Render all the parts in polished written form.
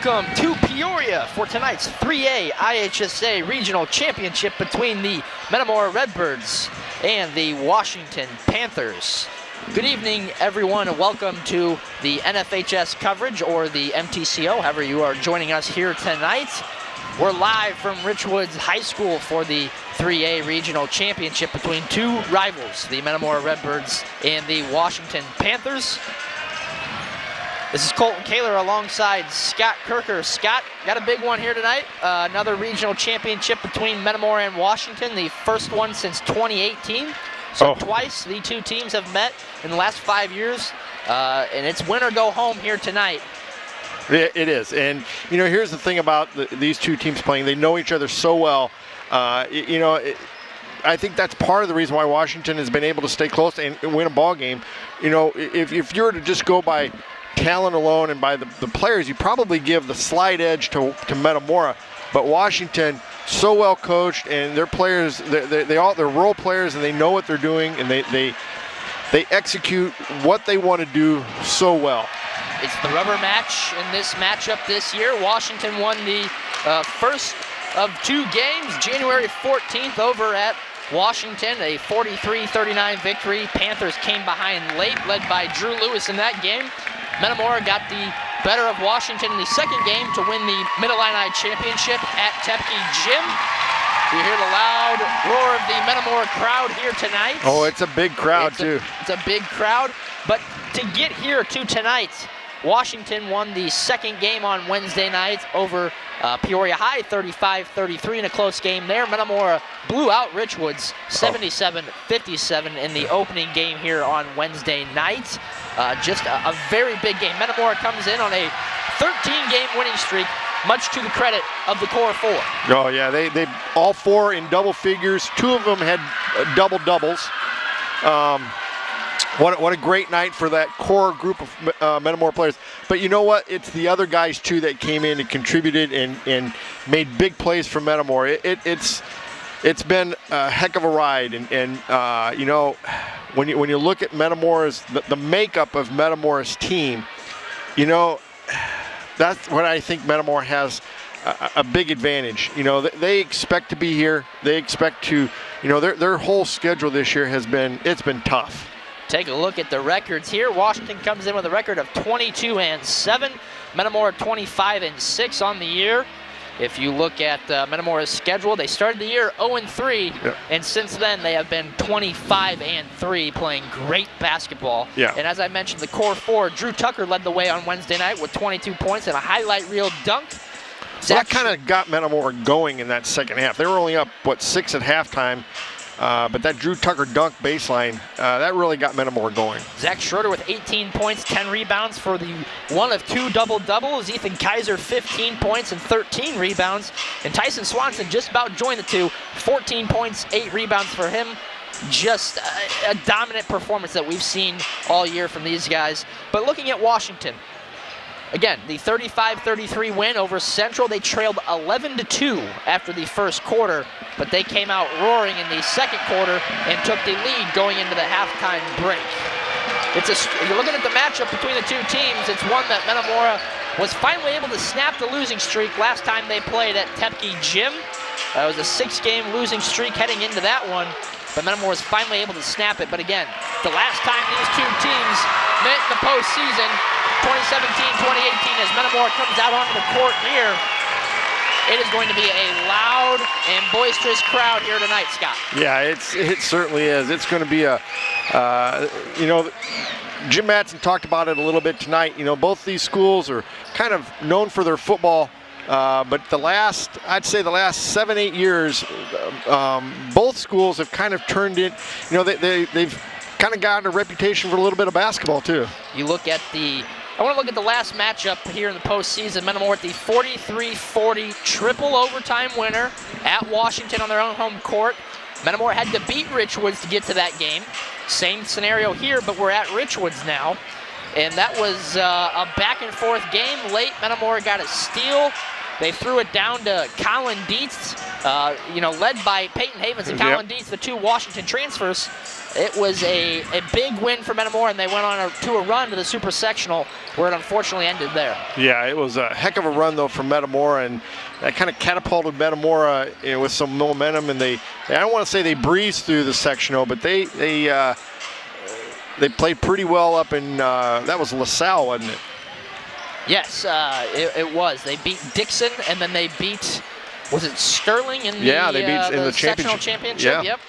Welcome to Peoria for tonight's 3A IHSA Regional Championship between the Metamora Redbirds and the Washington Panthers. Good evening, everyone, and welcome to the NFHS coverage, or the MTCO, however you are joining us here tonight. We're live from Richwoods High School for the 3A Regional Championship between two rivals, the Metamora Redbirds and the Washington Panthers. This is Colton Kaler alongside Scott Kirker. Scott, got a big one here tonight. Another regional championship between Metamora and Washington, the first one since 2018. So twice the two teams have met in the last 5 years, and it's win or go home here tonight. It is, and you know, here's the thing about these two teams playing. They know each other so well. I think that's part of the reason why Washington has been able to stay close and win a ball game. You know, if you were to just go by talent alone and by the players, you probably give the slight edge to Metamora. But Washington, so well coached, and their players, they're role players, and they know what they're doing, and they execute what they want to do so well. It's the rubber match in this matchup this year. Washington won the first of two games, January 14th, over at Washington, a 43-39 victory. Panthers came behind late, led by Drew Lewis in that game. Metamora got the better of Washington in the second game to win the Mid-Illini Championship at Tepke Gym. You hear the loud roar of the Metamora crowd here tonight. Oh, it's a big crowd, too. It's a big crowd. But to get here to tonight, Washington won the second game on Wednesday night over Peoria High, 35-33 in a close game there. Metamora blew out Richwoods 77-57 in the opening game here on Wednesday night. Just a very big game. Metamora comes in on a 13-game winning streak, much to the credit of the core four. Oh yeah, they all four in double figures. Two of them had double doubles. What a great night for that core group of Metamora players. But you know what? It's the other guys, too, that came in and contributed and made big plays for Metamora. It's been a heck of a ride. And you know, when you look at Metamora's, the makeup of Metamora's team, you know, that's what I think Metamora has a big advantage. You know, they expect to be here. They expect to, you know, their whole schedule this year it's been tough. Take a look at the records here. Washington comes in with a record of 22-7. Metamora 25-6 on the year. If you look at Metamora's schedule, they started the year 0-3, and since then they have been 25-3, playing great basketball. Yeah. And as I mentioned, the core four, Drew Tucker led the way on Wednesday night with 22 points and a highlight reel dunk. So that kind of got Metamora going in that second half. They were only up, 6 at halftime. But that Drew Tucker dunk baseline, that really got Metamora going. Zach Schroeder with 18 points, 10 rebounds for the one of two double-doubles. Ethan Kaiser, 15 points and 13 rebounds. And Tyson Swanson just about joined the two, 14 points, 8 rebounds for him. Just a dominant performance that we've seen all year from these guys. But looking at Washington, again, the 35-33 win over Central. They trailed 11-2 after the first quarter, but they came out roaring in the second quarter and took the lead going into the halftime break. You're looking at the matchup between the two teams. It's one that Metamora was finally able to snap the losing streak last time they played at Tepke Gym. It was a 6-game losing streak heading into that one, but Metamora was finally able to snap it. But again, the last time these two teams met in the postseason, 2017-2018, as Metamora comes out onto the court here, it is going to be a loud and boisterous crowd here tonight, Scott. Yeah, it certainly is. It's going to be you know, Jim Matson talked about it a little bit tonight. You know, both these schools are kind of known for their football, but I'd say the last 7-8 years, both schools have kind of turned it, you know, they've kind of gotten a reputation for a little bit of basketball, too. I want to look at the last matchup here in the postseason. Metamora at the 43-40 triple overtime winner at Washington on their own home court. Metamora had to beat Richwoods to get to that game. Same scenario here, but we're at Richwoods now. And that was a back-and-forth game late. Metamora got a steal They threw it down to Colin Dietz, led by Peyton Havens and Colin Dietz, the 2 Washington transfers. It was a big win for Metamora, and they went on to a run to the Super Sectional, where it unfortunately ended there. Yeah, it was a heck of a run, though, for Metamora, and that kind of catapulted Metamora with some momentum. And I don't want to say they breezed through the sectional, but they played pretty well up in, that was LaSalle, wasn't it? Yes, it was. They beat Dixon, and then they beat, was it Sterling in the sectional championship? Yep.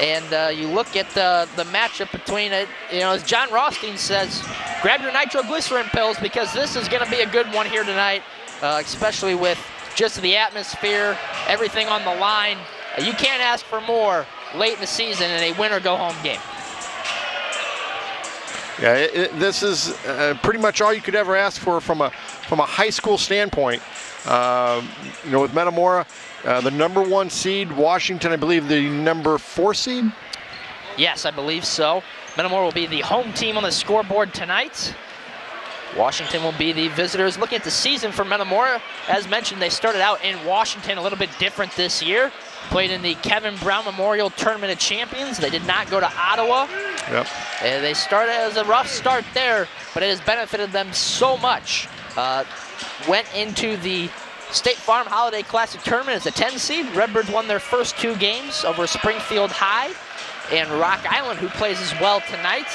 And you look at the matchup between it, as John Rothstein says, grab your nitroglycerin pills, because this is going to be a good one here tonight, especially with just the atmosphere, everything on the line. You can't ask for more late in the season in a win-or-go-home game. Yeah, this is pretty much all you could ever ask for from a high school standpoint. With Metamora, the #1 seed, Washington, I believe, the #4 seed. Yes, I believe so. Metamora will be the home team on the scoreboard tonight. Washington will be the visitors. Looking at the season for Metamora, as mentioned, they started out in Washington, a little bit different this year. Played in the Kevin Brown Memorial Tournament of Champions. They did not go to Ottawa. Yep. They started as a rough start there, but it has benefited them so much. Went into the State Farm Holiday Classic Tournament as a 10 seed. Redbirds won their first 2 games over Springfield High and Rock Island, who plays as well tonight.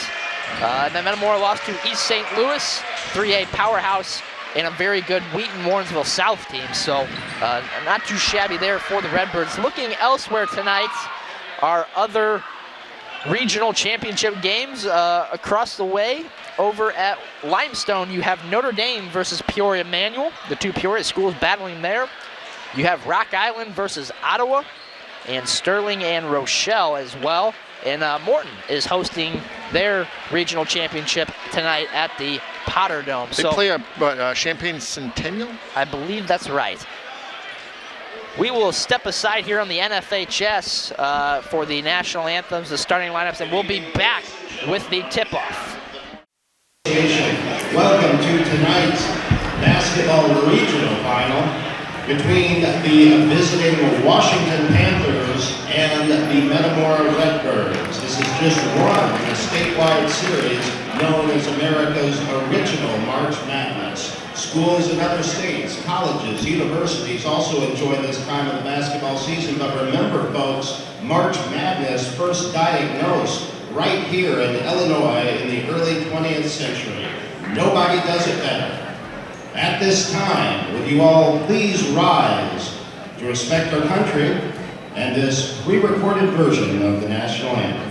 And then Metamora lost to East St. Louis, 3A powerhouse, and a very good Wheaton-Warrensville South team. So not too shabby there for the Redbirds. Looking elsewhere tonight, our other regional championship games across the way. Over at Limestone, you have Notre Dame versus Peoria Manual. The 2 Peoria schools battling there. You have Rock Island versus Ottawa, and Sterling and Rochelle as well. And Morton is hosting their regional championship tonight at the Potter Dome. They play a Champaign Centennial? I believe that's right. We will step aside here on the NFHS for the national anthems, the starting lineups, and we'll be back with the tip-off. Welcome to tonight's basketball regional final between the visiting Washington Panthers and the Metamora Redbirds. This is just one in a statewide series known as America's original March Madness. Schools in other states, colleges, universities also enjoy this time of the basketball season, but remember, folks, March Madness first diagnosed right here in Illinois in the early 20th century. Nobody does it better. At this time, would you all please rise to respect our country and this pre-recorded version of the national anthem.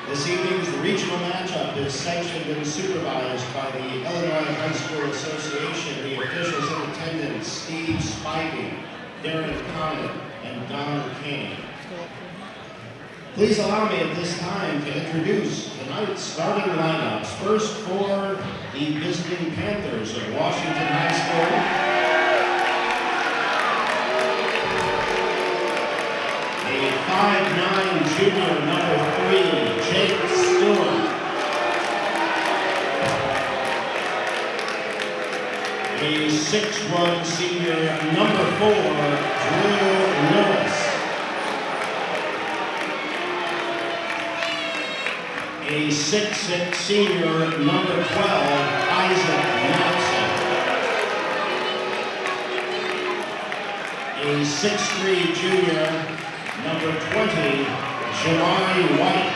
This evening's regional matchup is sanctioned and supervised by the Illinois High School Association. The officials in attendance, Steve Spivey, Darren Connett, and Don Kane. Please allow me at this time to introduce tonight's starting lineups. First for the visiting Panthers of Washington High School. A 5'9" junior, number 3, Jake Stewart. A 6'1" senior, number 4, Drew Lewis. A 6'6" senior, number 12, Isaac Matson. A 6'3" junior, number 20, Jamari White.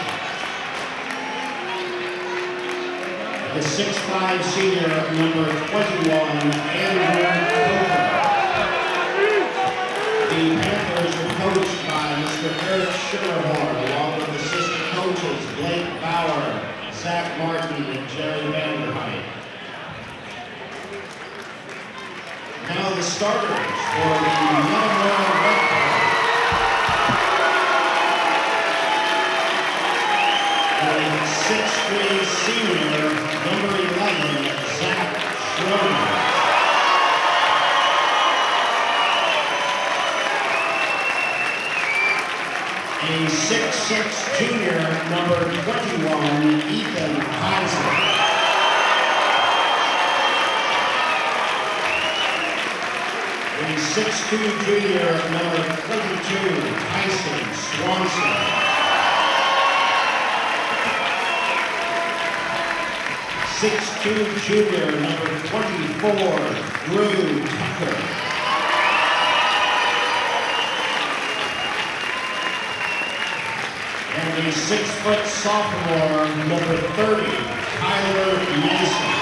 The 6'5" senior, number 21, Andrew Cooper. The Panthers are coached by Mr. Eric Sugarhorn, along with assistant coaches Blake Bauer, Zach Martin, and Jerry Vanderhyde. Now the starters for the Metamora Redbird. A 6'3" senior, number 11, Zach Schroeder. A 6'6" junior, number 21, Ethan Kaiser. A 6'2" junior, number 22, Tyson Swanson. 6'2" junior, number 24, Drew Tucker. And a 6' sophomore, number 30, Tyler Mason.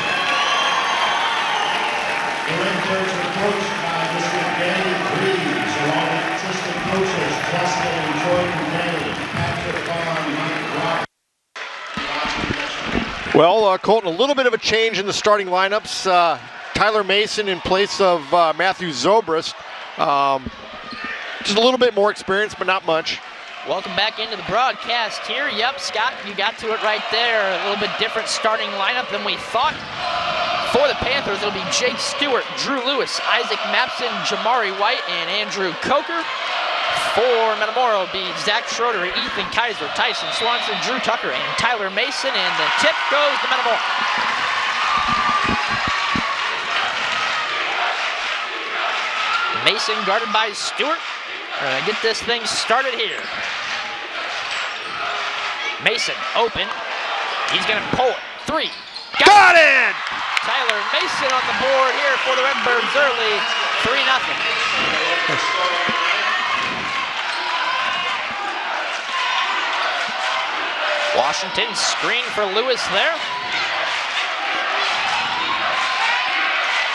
The Redbirds are coached by Mr. Danny Greaves, along with assistant coaches Justin and Jordan Day, Patrick Vaughn, Mike Rock. Well, Colton, a little bit of a change in the starting lineups. Tyler Mason in place of Matthew Zobrist. Just a little bit more experience, but not much. Welcome back into the broadcast here. Yep, Scott, you got to it right there. A little bit different starting lineup than we thought. For the Panthers, it'll be Jake Stewart, Drew Lewis, Isaac Mapson, Jamari White, and Andrew Coker. For Metamora will be Zach Schroeder, Ethan Kaiser, Tyson Swanson, Drew Tucker, and Tyler Mason. And the tip goes to Metamora. Mason guarded by Stewart. We're gonna get this thing started here. Mason open. He's gonna pull it. 3. Got it! Tyler Mason on the board here for the Redbirds early. 3-0. Washington screen for Lewis there.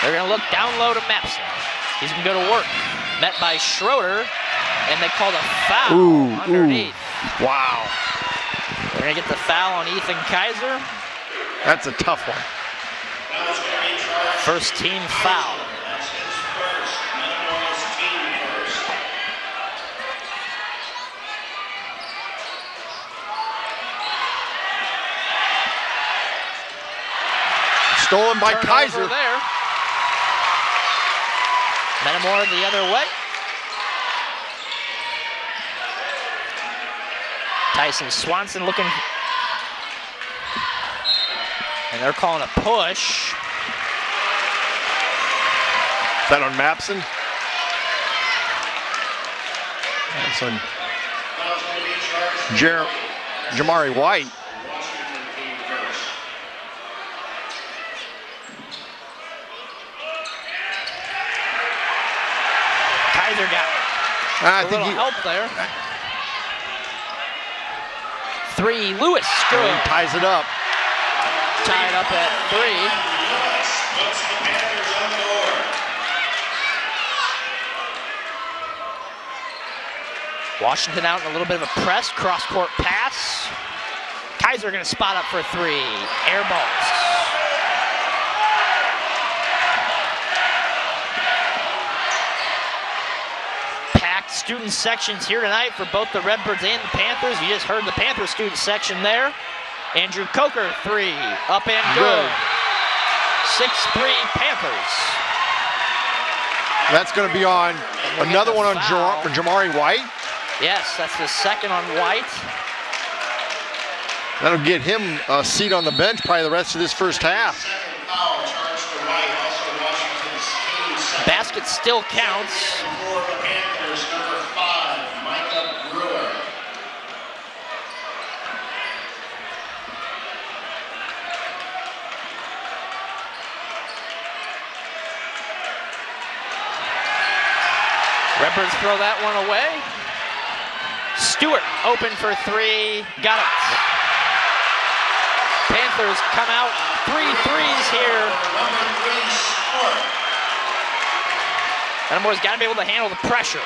They're gonna look down low to Mapson. He's gonna go to work. Met by Schroeder, and they called a foul underneath. Wow. They're gonna get the foul on Ethan Kaiser. That's a tough one. First team foul. That's his first, Metamora's team first. Stolen by Turnover Kaiser. there. Metamora the other way. Tyson Swanson looking. And they're calling a push. Is that on Mapson? That's on Jamari White. Washington team first. Kaiser got I a think little he help there. 3, Lewis good. ties it up. Tied up at 3. Lewis puts the Panthers on the board. Washington out in a little bit of a press, cross-court pass. Kaiser gonna spot up for 3. Air balls. student sections here tonight for both the Redbirds and the Panthers. You just heard the Panther student section there. Andrew Coker, 3, up and good. 6-3 Panthers. That's going to be on another one on Jamari White. Yes, that's the second on White. That'll get him a seat on the bench probably the rest of this first half. Basket still counts. Redbirds throw that one away. Stewart open for 3, got it. Panthers come out 3 threes here. Metamora's got to be able to handle the pressure.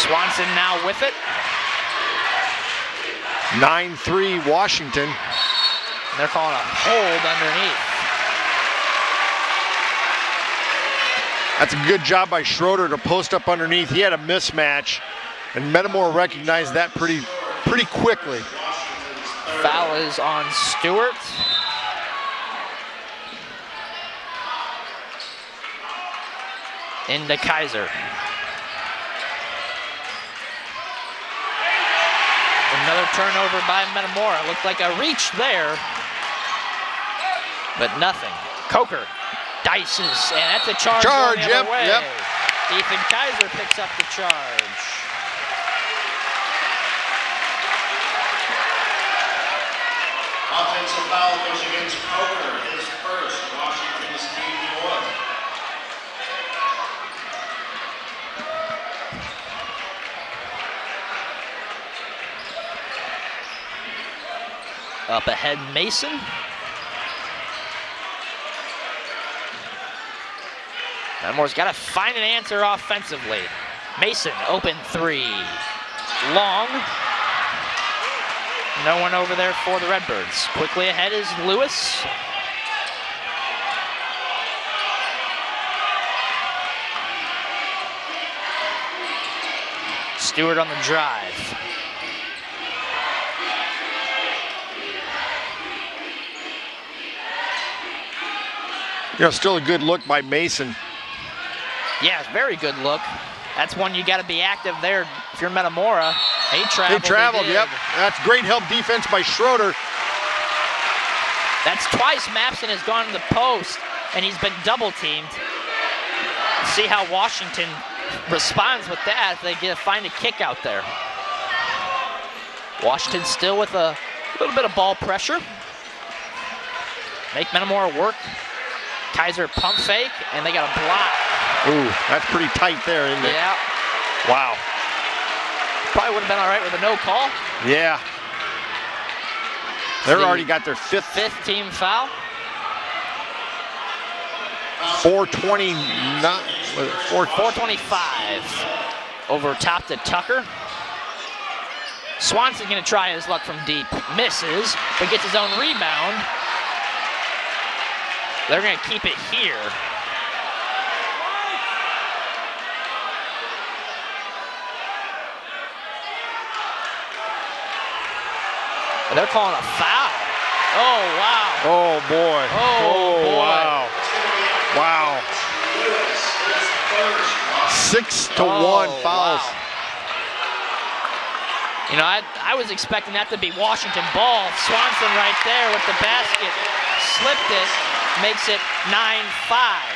Swanson now with it. 9-3 Washington. And they're calling a hold underneath. That's a good job by Schroeder to post up underneath. He had a mismatch, and Metamora recognized that pretty quickly. Foul is on Stewart. Into Kaiser. Another turnover by Metamora. Looked like a reach there, but nothing. Coker dices, and that's a charge going the other way. Yep. Ethan Kaiser picks up the charge. Offensive foul goes against Coker, his first. Washington's team 1. Up ahead, Mason. Metamora's got to find an answer offensively. Mason, open 3. Long. No one over there for the Redbirds. Quickly ahead is Lewis. Stewart on the drive. Still a good look by Mason. Yeah, very good look. That's one you got to be active there if you're Metamora. He traveled. Yep. That's great help defense by Schroeder. That's twice Mapson has gone to the post, and he's been double teamed. See how Washington responds with that if they find a kick out there. Washington still with a little bit of ball pressure. Make Metamora work. Kaiser pump fake, and they got a block. Ooh, that's pretty tight there, isn't it? Yeah. Wow. Probably would have been all right with a no call. Yeah. They've already got their fifth team foul. 425 over top to Tucker. Swanson's going to try his luck from deep. Misses, but gets his own rebound. They're going to keep it here. And they're calling a foul. Oh, wow. Oh, boy. Oh, boy. Wow. Wow. 6-1 fouls. Wow. You know, I was expecting that to be Washington ball. Swanson right there with the basket. Slipped it. Makes it 9-5.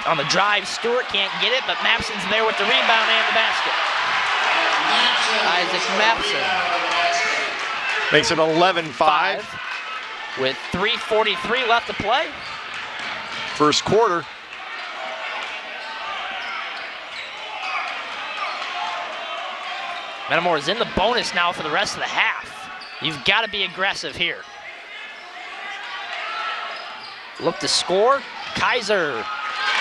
On the drive, Stewart can't get it, but Mapson's there with the rebound and the basket. Isaac Mapson. Makes it 11-5. With 3:43 left to play. First quarter. Metamora is in the bonus now for the rest of the half. You've got to be aggressive here. Look to score. Kaiser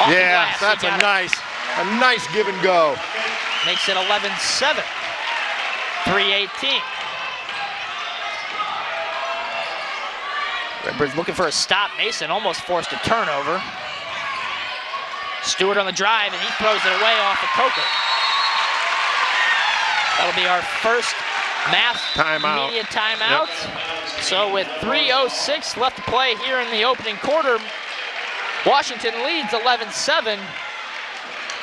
Off the Yeah, glass, that's he got a nice give and go. Makes it 11-7. 3:18. Redbird's looking for a stop. Mason almost forced a turnover. Stewart on the drive, and he throws it away off the Coker. That'll be our first mass media timeout. Yep. So with 3:06 left to play here in the opening quarter, Washington leads 11-7,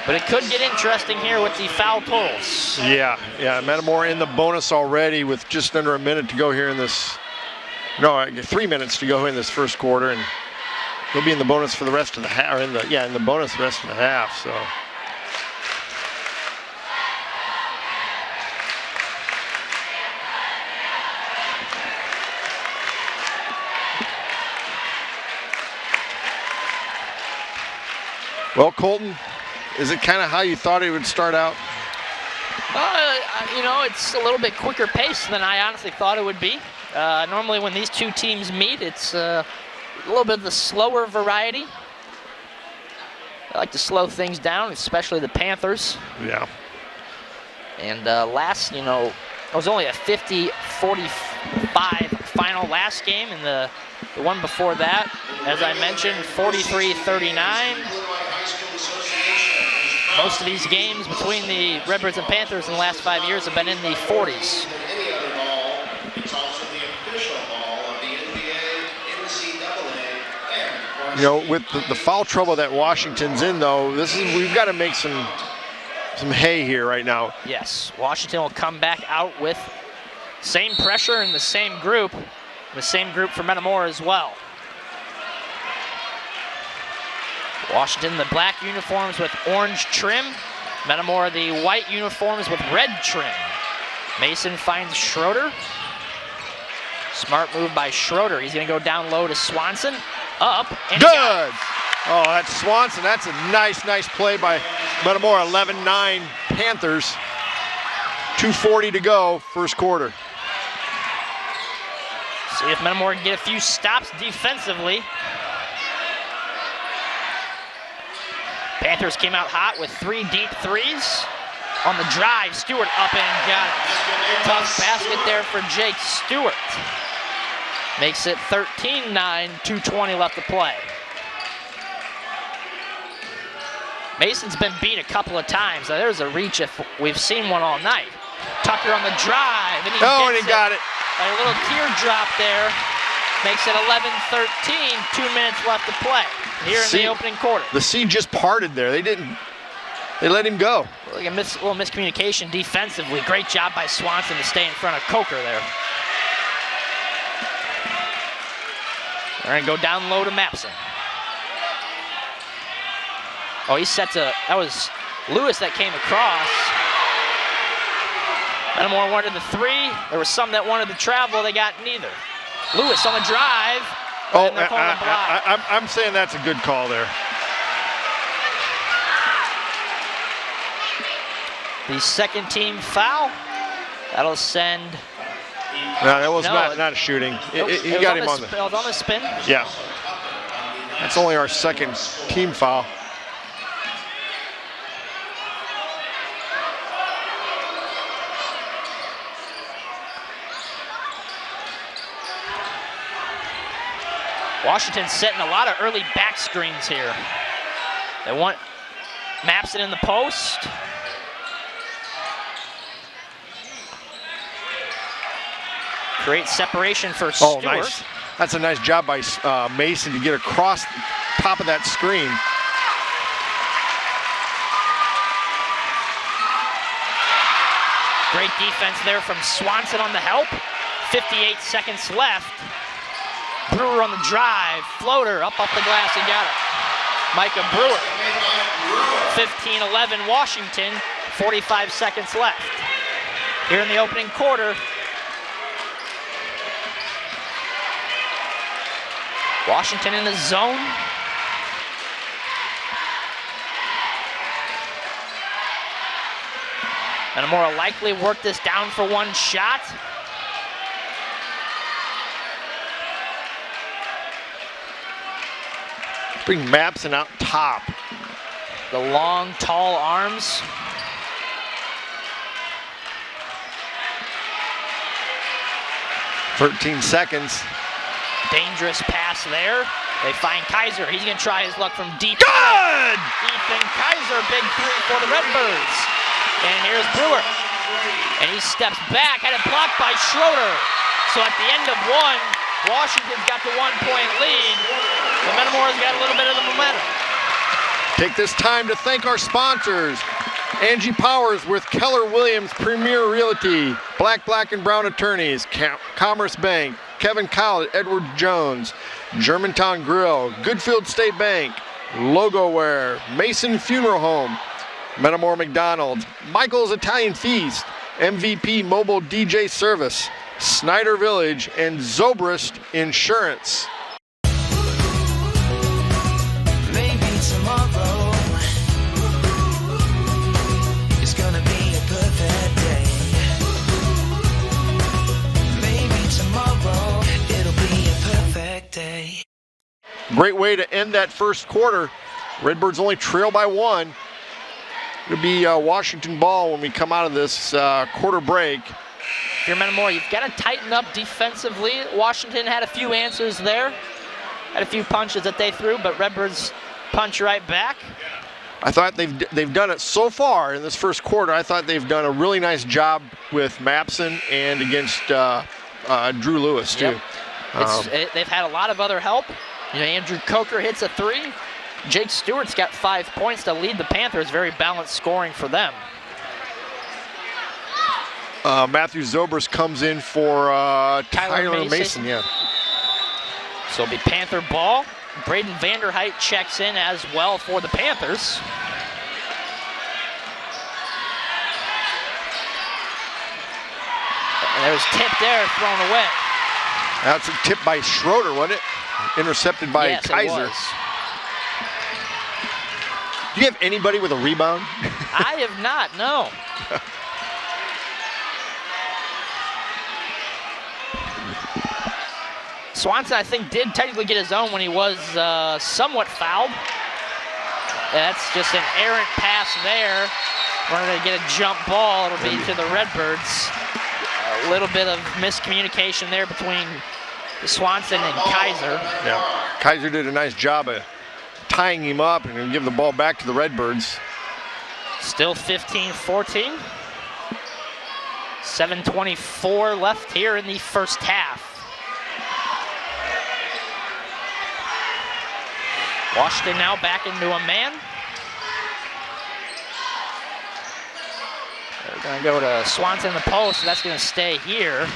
but it could get interesting here with the foul totals. Yeah, Metamora in the bonus already with just under a minute to go here in this, 3 minutes to go in this first quarter, and he'll be in the bonus for the rest of the half, or in the bonus the rest of the half, so. Well, Colton, is it kind of how you thought it would start out? It's a little bit quicker pace than I honestly thought it would be. Normally when these two teams meet, it's a little bit of the slower variety. I like to slow things down, especially the Panthers. Yeah. And it was only a 50-45 final last game, and the one before that, as I mentioned, 43-39. Most of these games between the Redbirds and Panthers in the last 5 years have been in the 40s. With the foul trouble that Washington's in, though, we've got to make some hay here right now. Yes, Washington will come back out with same pressure in the same group for Metamora as well. Washington, the black uniforms with orange trim. Metamora, the white uniforms with red trim. Mason finds Schroeder. Smart move by Schroeder. He's going to go down low to Swanson. Up. And good. Oh, that's Swanson. That's a nice play by Metamora. 11-9 Panthers. 2:40 to go, first quarter. See if Metamora can get a few stops defensively. Panthers came out hot with 3 deep threes. On the drive, Stewart up and got it. Tough basket there for Jake Stewart. Makes it 13-9, 2:20 left to play. Mason's been beat a couple of times. Now, there's a reach if we've seen one all night. Tucker on the drive, and he got it. A little teardrop there. Makes it 11-13, 2 minutes left to play here in the opening quarter. The sea just parted there. They let him go. Like a little miscommunication defensively. Great job by Swanson to stay in front of Coker there. They're going to go down low to Mapson. Oh, that was Lewis that came across. Metamora wanted the 3. There was some that wanted to travel. They got neither. Lewis on the drive. Oh, I'm saying that's a good call there. The second team foul. That'll send. No, that was not a shooting. He got him on the. It was on the spin. Yeah. That's only our second team foul. Washington's setting a lot of early back screens here. They want Mapson in the post. Great separation for Stewart. Oh, nice. That's a nice job by Mason to get across the top of that screen. Great defense there from Swanson on the help. 58 seconds left. Brewer on the drive, floater up off the glass and got it. Micah Brewer. 15-11 Washington, 45 seconds left. Here in the opening quarter. Washington in the zone. Metamora likely work this down for one shot. Bring Mapson out top. The long, tall arms. "13 seconds. Dangerous pass there. They find Kaiser. He's going to try his luck from deep. Good! Ethan Kaiser, big three for the Redbirds. And here's Brewer. And he steps back, had it blocked by Schroeder. So at the end of one, Washington's got the 1-point lead. The Metamora's got a little bit of the momentum. Take this time to thank our sponsors. Angie Powers with Keller Williams Premier Realty, Black and Brown Attorneys, Commerce Bank, Kevin Collett, Edward Jones, Germantown Grill, Goodfield State Bank, Logoware, Mason Funeral Home, Metamora McDonald's, Michael's Italian Feast, MVP Mobile DJ Service, Snyder Village, and Zobrist Insurance. Maybe tomorrow is gonna be a perfect day. Maybe tomorrow it'll be a perfect day. Great way to end that first quarter. Redbirds only trail by 1. It'll be Washington ball when we come out of this quarter break. If you're Metamora, you've got to tighten up defensively. Washington had a few answers there. Had a few punches that they threw, but Redbirds punch right back. I thought they've done it so far in this first quarter. I thought they've done a really nice job with Mapson and against Drew Lewis too. Yep. They've had a lot of other help. You know, Andrew Coker hits a 3. Jake Stewart's got 5 points to lead the Panthers. Very balanced scoring for them. Matthew Zobrist comes in for Tyler Mason. Yeah. So it'll be Panther ball. Braden Vanderheit checks in as well for the Panthers. And there's tip there, thrown away. That's a tip by Schroeder, wasn't it? Intercepted by Yes, Kaiser. it was. Do you have anybody with a rebound? I have not, no. Swanson, I think, did technically get his own when he was somewhat fouled. That's just an errant pass there. We're going to get a jump ball. It'll be to the Redbirds. A little bit of miscommunication there between Swanson and Kaiser. Yeah. Kaiser did a nice job of tying him up and give the ball back to the Redbirds. Still 15-14. 7:24 left here in the first half. Washington now back into a man. They're going to go to Swanson in the post, so that's going to stay here.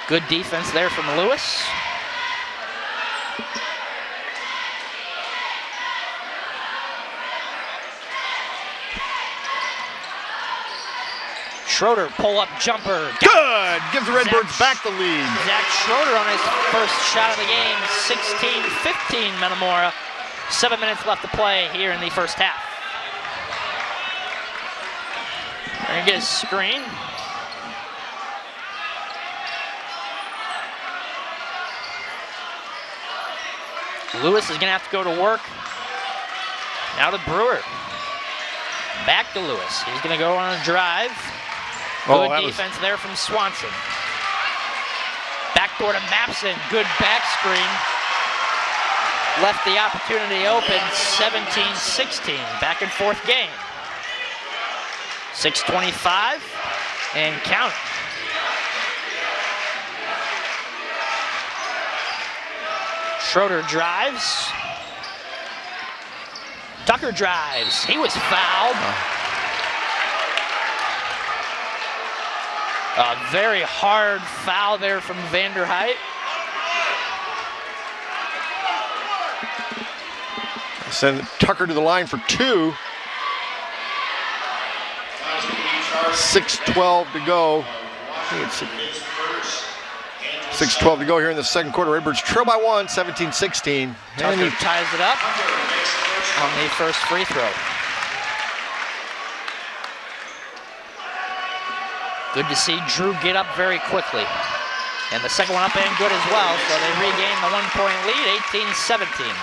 Good defense there from Lewis. Schroeder, pull-up jumper. Good! Gives the Redbirds back the lead. Zach Schroeder on his first shot of the game. 16-15 Metamora. 7 minutes left to play here in the first half. They're going to get a screen. Lewis is going to have to go to work. Now to Brewer. Back to Lewis. He's going to go on a drive. Good defense there from Swanson. Backdoor to Mapson. Good back screen. Left the opportunity open. 17-16. Back and forth game. 6:25 and count. Schroeder drives. Tucker drives. He was fouled. A very hard foul there from Vanderheit. Send Tucker to the line for 2. 6:12 to go. 6:12 to go here in the second quarter. Redbirds trail by 1, 17-16. Tucker ties it up on the first free throw. Good to see Drew get up very quickly. And the second one up and good as well, so they regain the 1-point lead, 18-17.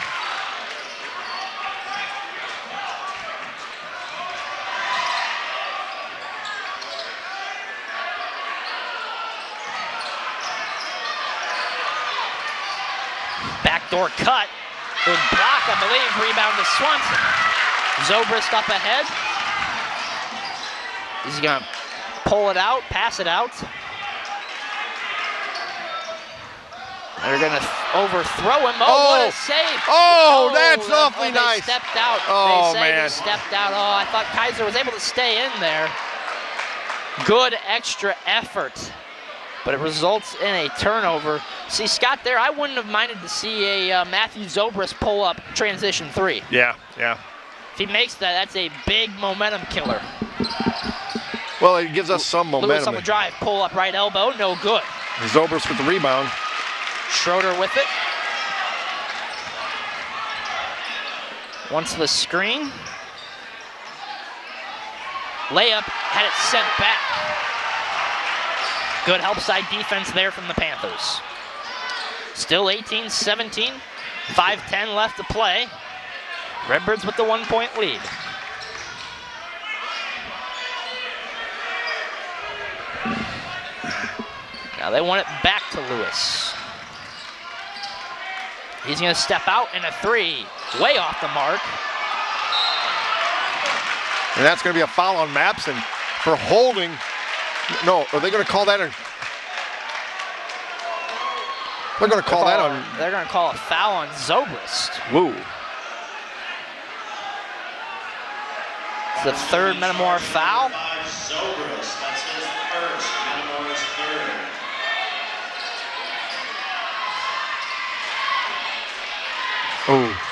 Backdoor cut. It was blocked, I believe. Rebound to Swanson. Zobrist up ahead. He's going to pull it out, pass it out. They're going to overthrow him. Oh, what a save. Oh, that's awfully nice. They stepped out. Oh, they man. stepped out. Oh, I thought Kaiser was able to stay in there. Good extra effort, but it results in a turnover. See, Scott, there, I wouldn't have minded to see a Matthew Zobrist pull up transition 3. Yeah. If he makes that, that's a big momentum killer. Well, it gives us some momentum. Lewis on the drive, pull up right elbow, no good. Zobrist with the rebound. Schroeder with it. Once the screen. Layup, had it sent back. Good help side defense there from the Panthers. Still 18-17, 5:10 left to play. Redbirds with the 1-point lead. Now they want it back to Lewis. He's going to step out in a 3, way off the mark. And that's going to be a foul on Mapson for holding. No, are they going to call that? They're going to call that on. They're going to call a foul on Zobrist. Woo. It's the third Metamora foul. Zobrist, that's his first, Metamora's third. Oh.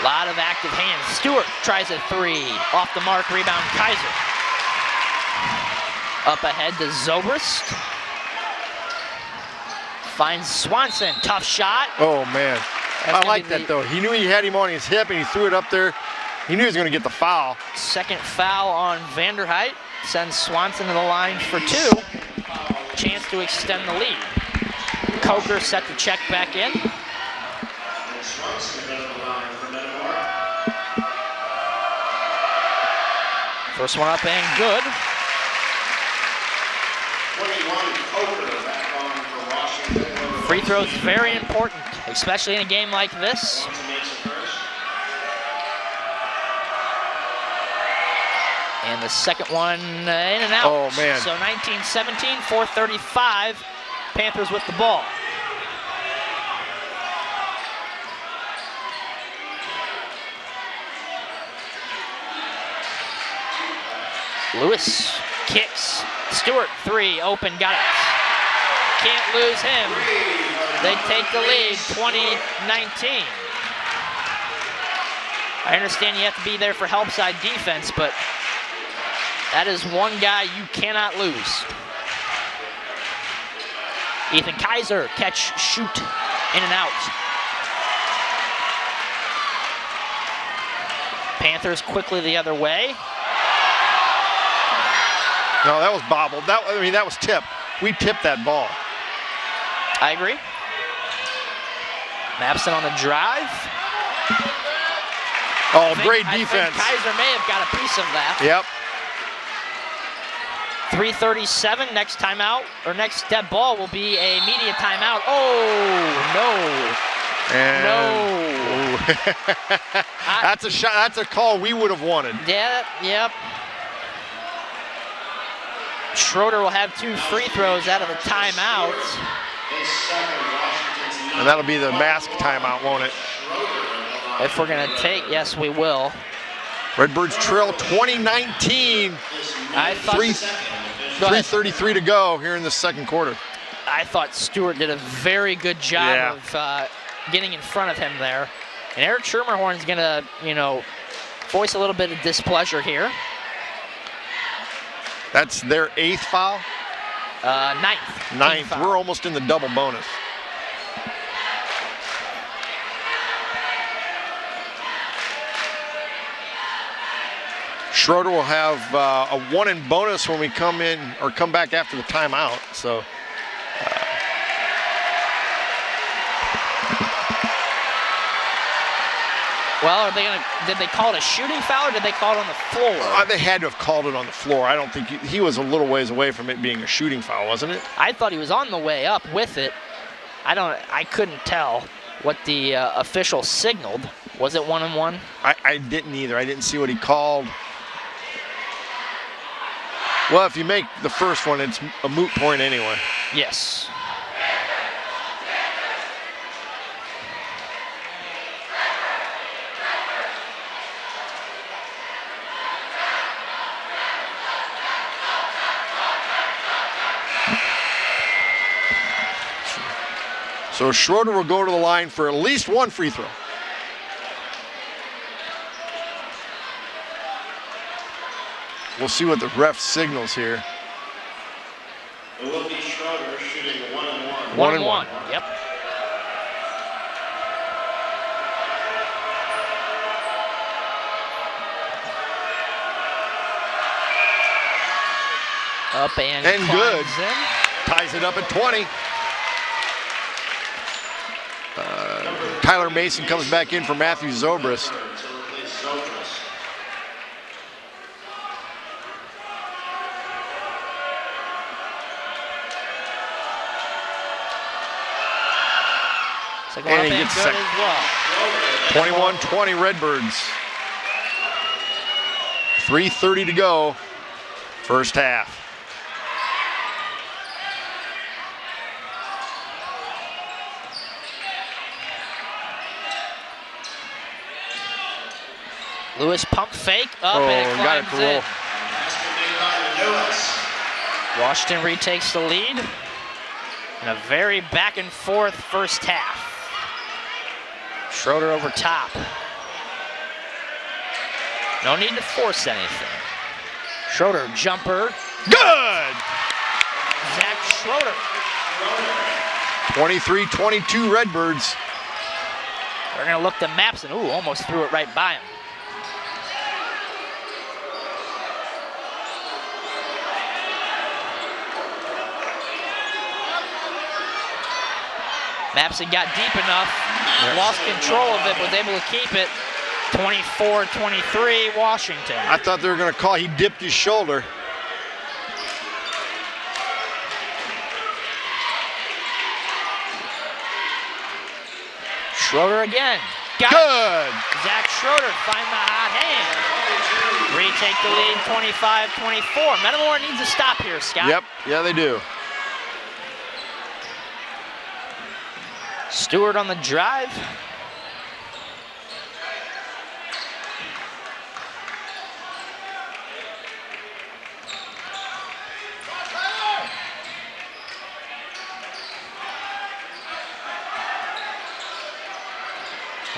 Lot of active hands. Stewart tries a 3. Off the mark, rebound Kaiser. Up ahead to Zobrist. Finds Swanson, tough shot. Oh, man. That's I like that, though. He knew he had him on his hip, and he threw it up there. He knew he was going to get the foul. Second foul on Vanderheit. Sends Swanson to the line for 2. Chance to extend the lead. Coker set the check back in. Swanson goes to the line for Metamora. First one up and good. 21, Coker back on for Washington. Free throws very important, especially in a game like this. Swanson makes it first. And the second one in and out. Oh, man. So 19-17, 4:35. Panthers with the ball. Lewis kicks. Stewart, 3, open, got it. Can't lose him. They take the lead, 20-19. I understand you have to be there for help side defense, but that is one guy you cannot lose. Ethan Kaiser, catch, shoot, in and out. Panthers quickly the other way. No, that was bobbled. That was tipped. We tipped that ball. I agree. Mapson on the drive. Oh, great defense. I think Kaiser may have got a piece of that. Yep. 3:37, next timeout, or next step ball will be a media timeout. Oh, no. And No. That's a shot. That's a call we would have wanted. Yeah, yep. Schroeder will have 2 free throws out of the timeout. And that'll be the mask timeout, won't it? If we're going to take, yes, we will. Redbirds trail 2019. I thought 3:33 to go here in the second quarter. I thought Stewart did a very good job of getting in front of him there. And Eric Schermerhorn's going to, voice a little bit of displeasure here. That's their 8th foul? Ninth. 9th. We're almost in the double bonus. Schroeder will have a 1 in bonus when we come in or come back after the timeout. So. Well, did they call it a shooting foul or did they call it on the floor? They had to have called it on the floor. I don't think he was a little ways away from it being a shooting foul, wasn't it? I thought he was on the way up with it. I couldn't tell. what the official signaled. Was it 1-1? I didn't either. I didn't see what he called. Well, if you make the first one, it's a moot point anyway. Yes. So Schroeder will go to the line for at least one free throw. We'll see what the ref signals here. It will be Schroeder shooting 1-1. 1-1. Yep. Up and good. climbs in. Ties it up at 20. Tyler Mason comes back in for Matthew Zobrist. To replace Zobrist. So And he good gets as second. well. 21-20 Redbirds. 3:30 to go, first half. Lewis pump fake up Oh, and it got it climbs to roll. in. Basket made by Lewis. Washington retakes the lead in a very back and forth first half. Schroeder over top. No need to force anything. Schroeder jumper. Good! Zach Schroeder. 23-22 Redbirds. They're gonna look the maps and almost threw it right by him. Mapson got deep enough, lost control of it, was able to keep it. 24-23 Washington. I thought they were going to call. He dipped his shoulder. Schroeder again. Got Good! it. Zach Schroeder find the hot hand. Retake the lead 25-24. Metamora needs a stop here, Scott. Yep, yeah, they do. Stewart on the drive.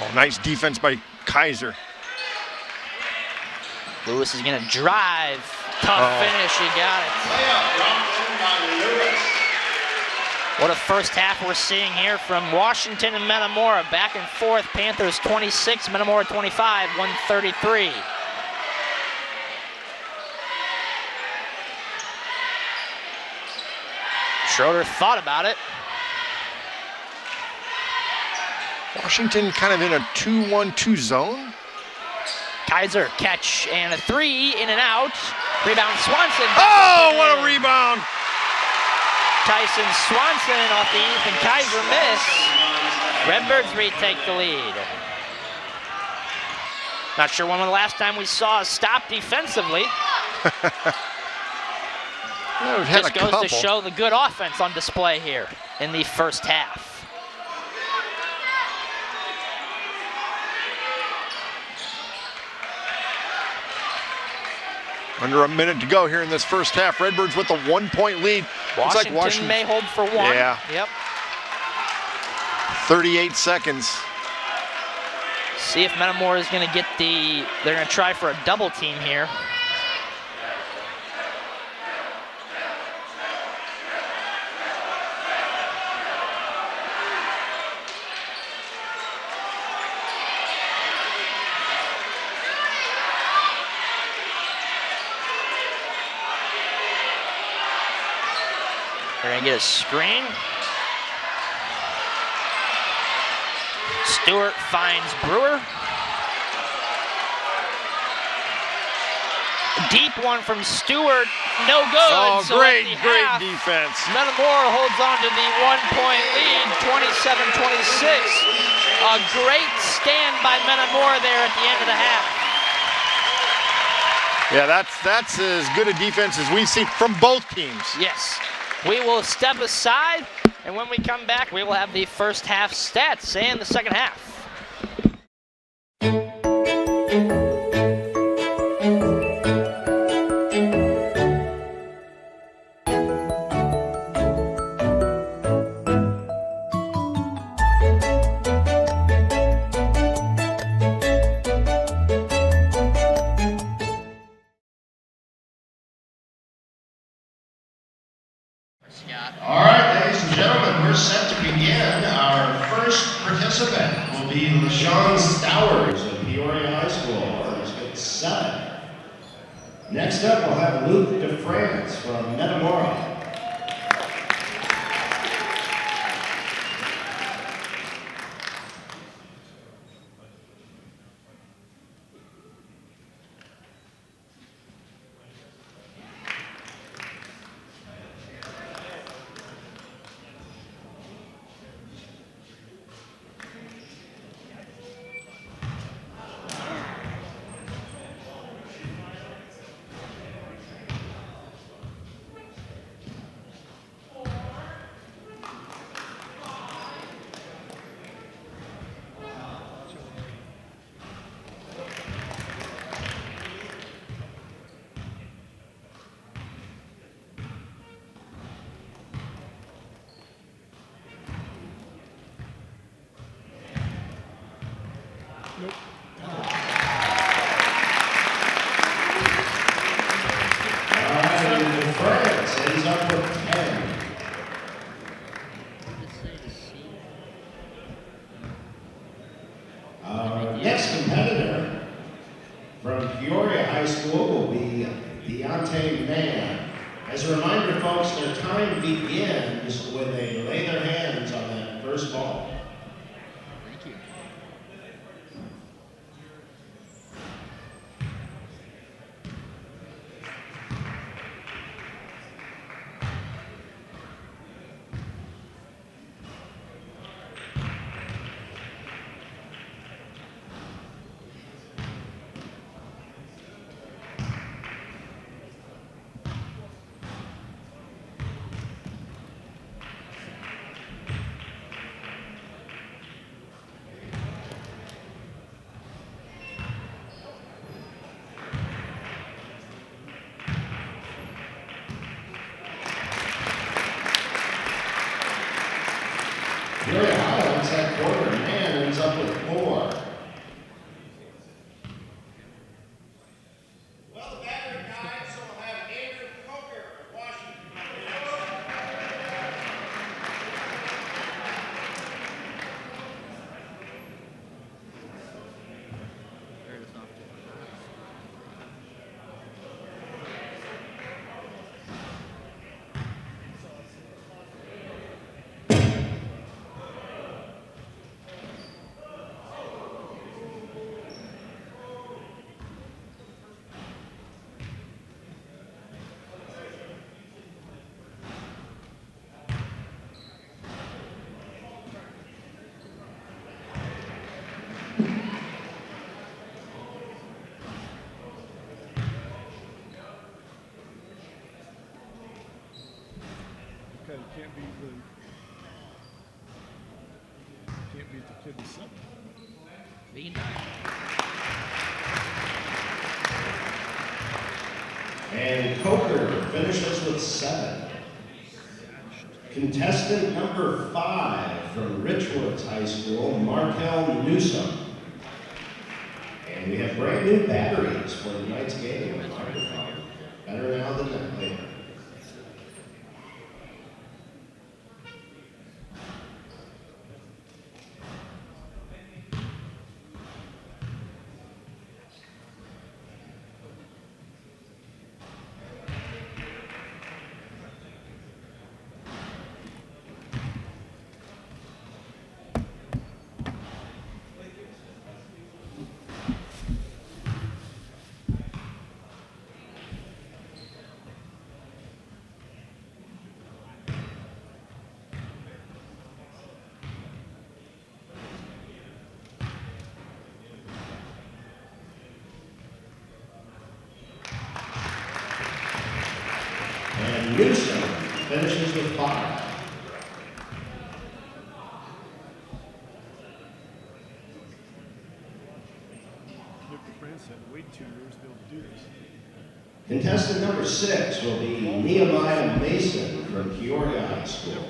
Oh, nice defense by Kaiser. Lewis is gonna drive. Tough finish, he got it. Layup dropped in by Lewis. What a first half we're seeing here from Washington and Metamora. Back and forth, Panthers 26, Metamora 25, 133. Schroeder thought about it. Washington kind of in a 2-1-2 zone. Kaiser catch and a three, in and out. Rebound Swanson. Oh, what a rebound! Tyson Swanson off the Ethan Kaiser miss. Redbirds retake the lead. Not sure when the last time we saw a stop defensively. Yeah, we've had Just a goes couple. to show the good offense on display here in the first half. Under a minute to go here in this first half. Redbirds with a 1-point lead. Looks like Washington may hold for one. Yeah. Yep. 38 seconds. See if Metamora is going to get the, they're going to try for a double team here. They're going to get a screen. Stewart finds Brewer. Deep one from Stewart, no good. Oh, So great, at the great half, defense. Metamora holds on to the 1-point lead, 27-26. A great stand by Metamora there at the end of the half. Yeah, that's as good a defense as we've seen from both teams. Yes. We will step aside, and when we come back, we will have the first half stats and the second half. All right, ladies and gentlemen, we're set to begin. Our first participant will be LaShawn Stowers of Peoria High School. He's got 7. Next up, we'll have Luke DeFrance from Metamora. Next competitor from Peoria High School will be Deontay Mann. As a reminder, folks, their time begins when they lay their hands on that first ball. Thank you. Peoria highlights that quarter. Mann ends up with 4. Well, the battery died, so we'll have Andrew Coker of Washington. Can't beat the kid with 7. And Coker finishes with 7. Contestant number 5 from Richwoods High School, Markel Newsom. And we have brand new batteries for tonight's game. Better now than later. And Newsom finishes with 5. Contestant number 6 will be Nehemiah Mason from Peoria High School.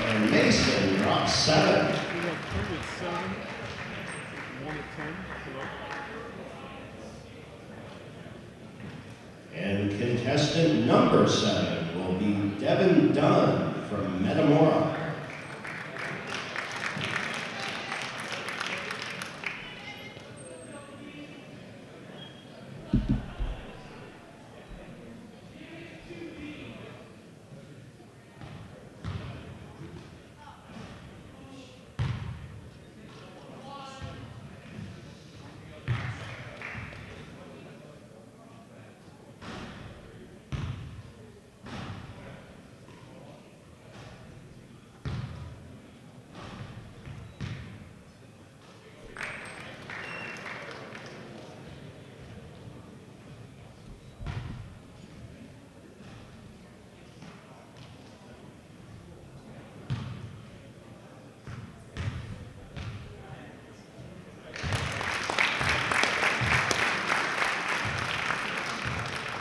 And Mason drops 7. And contestant number 7 will be Devin Dunn from Metamora.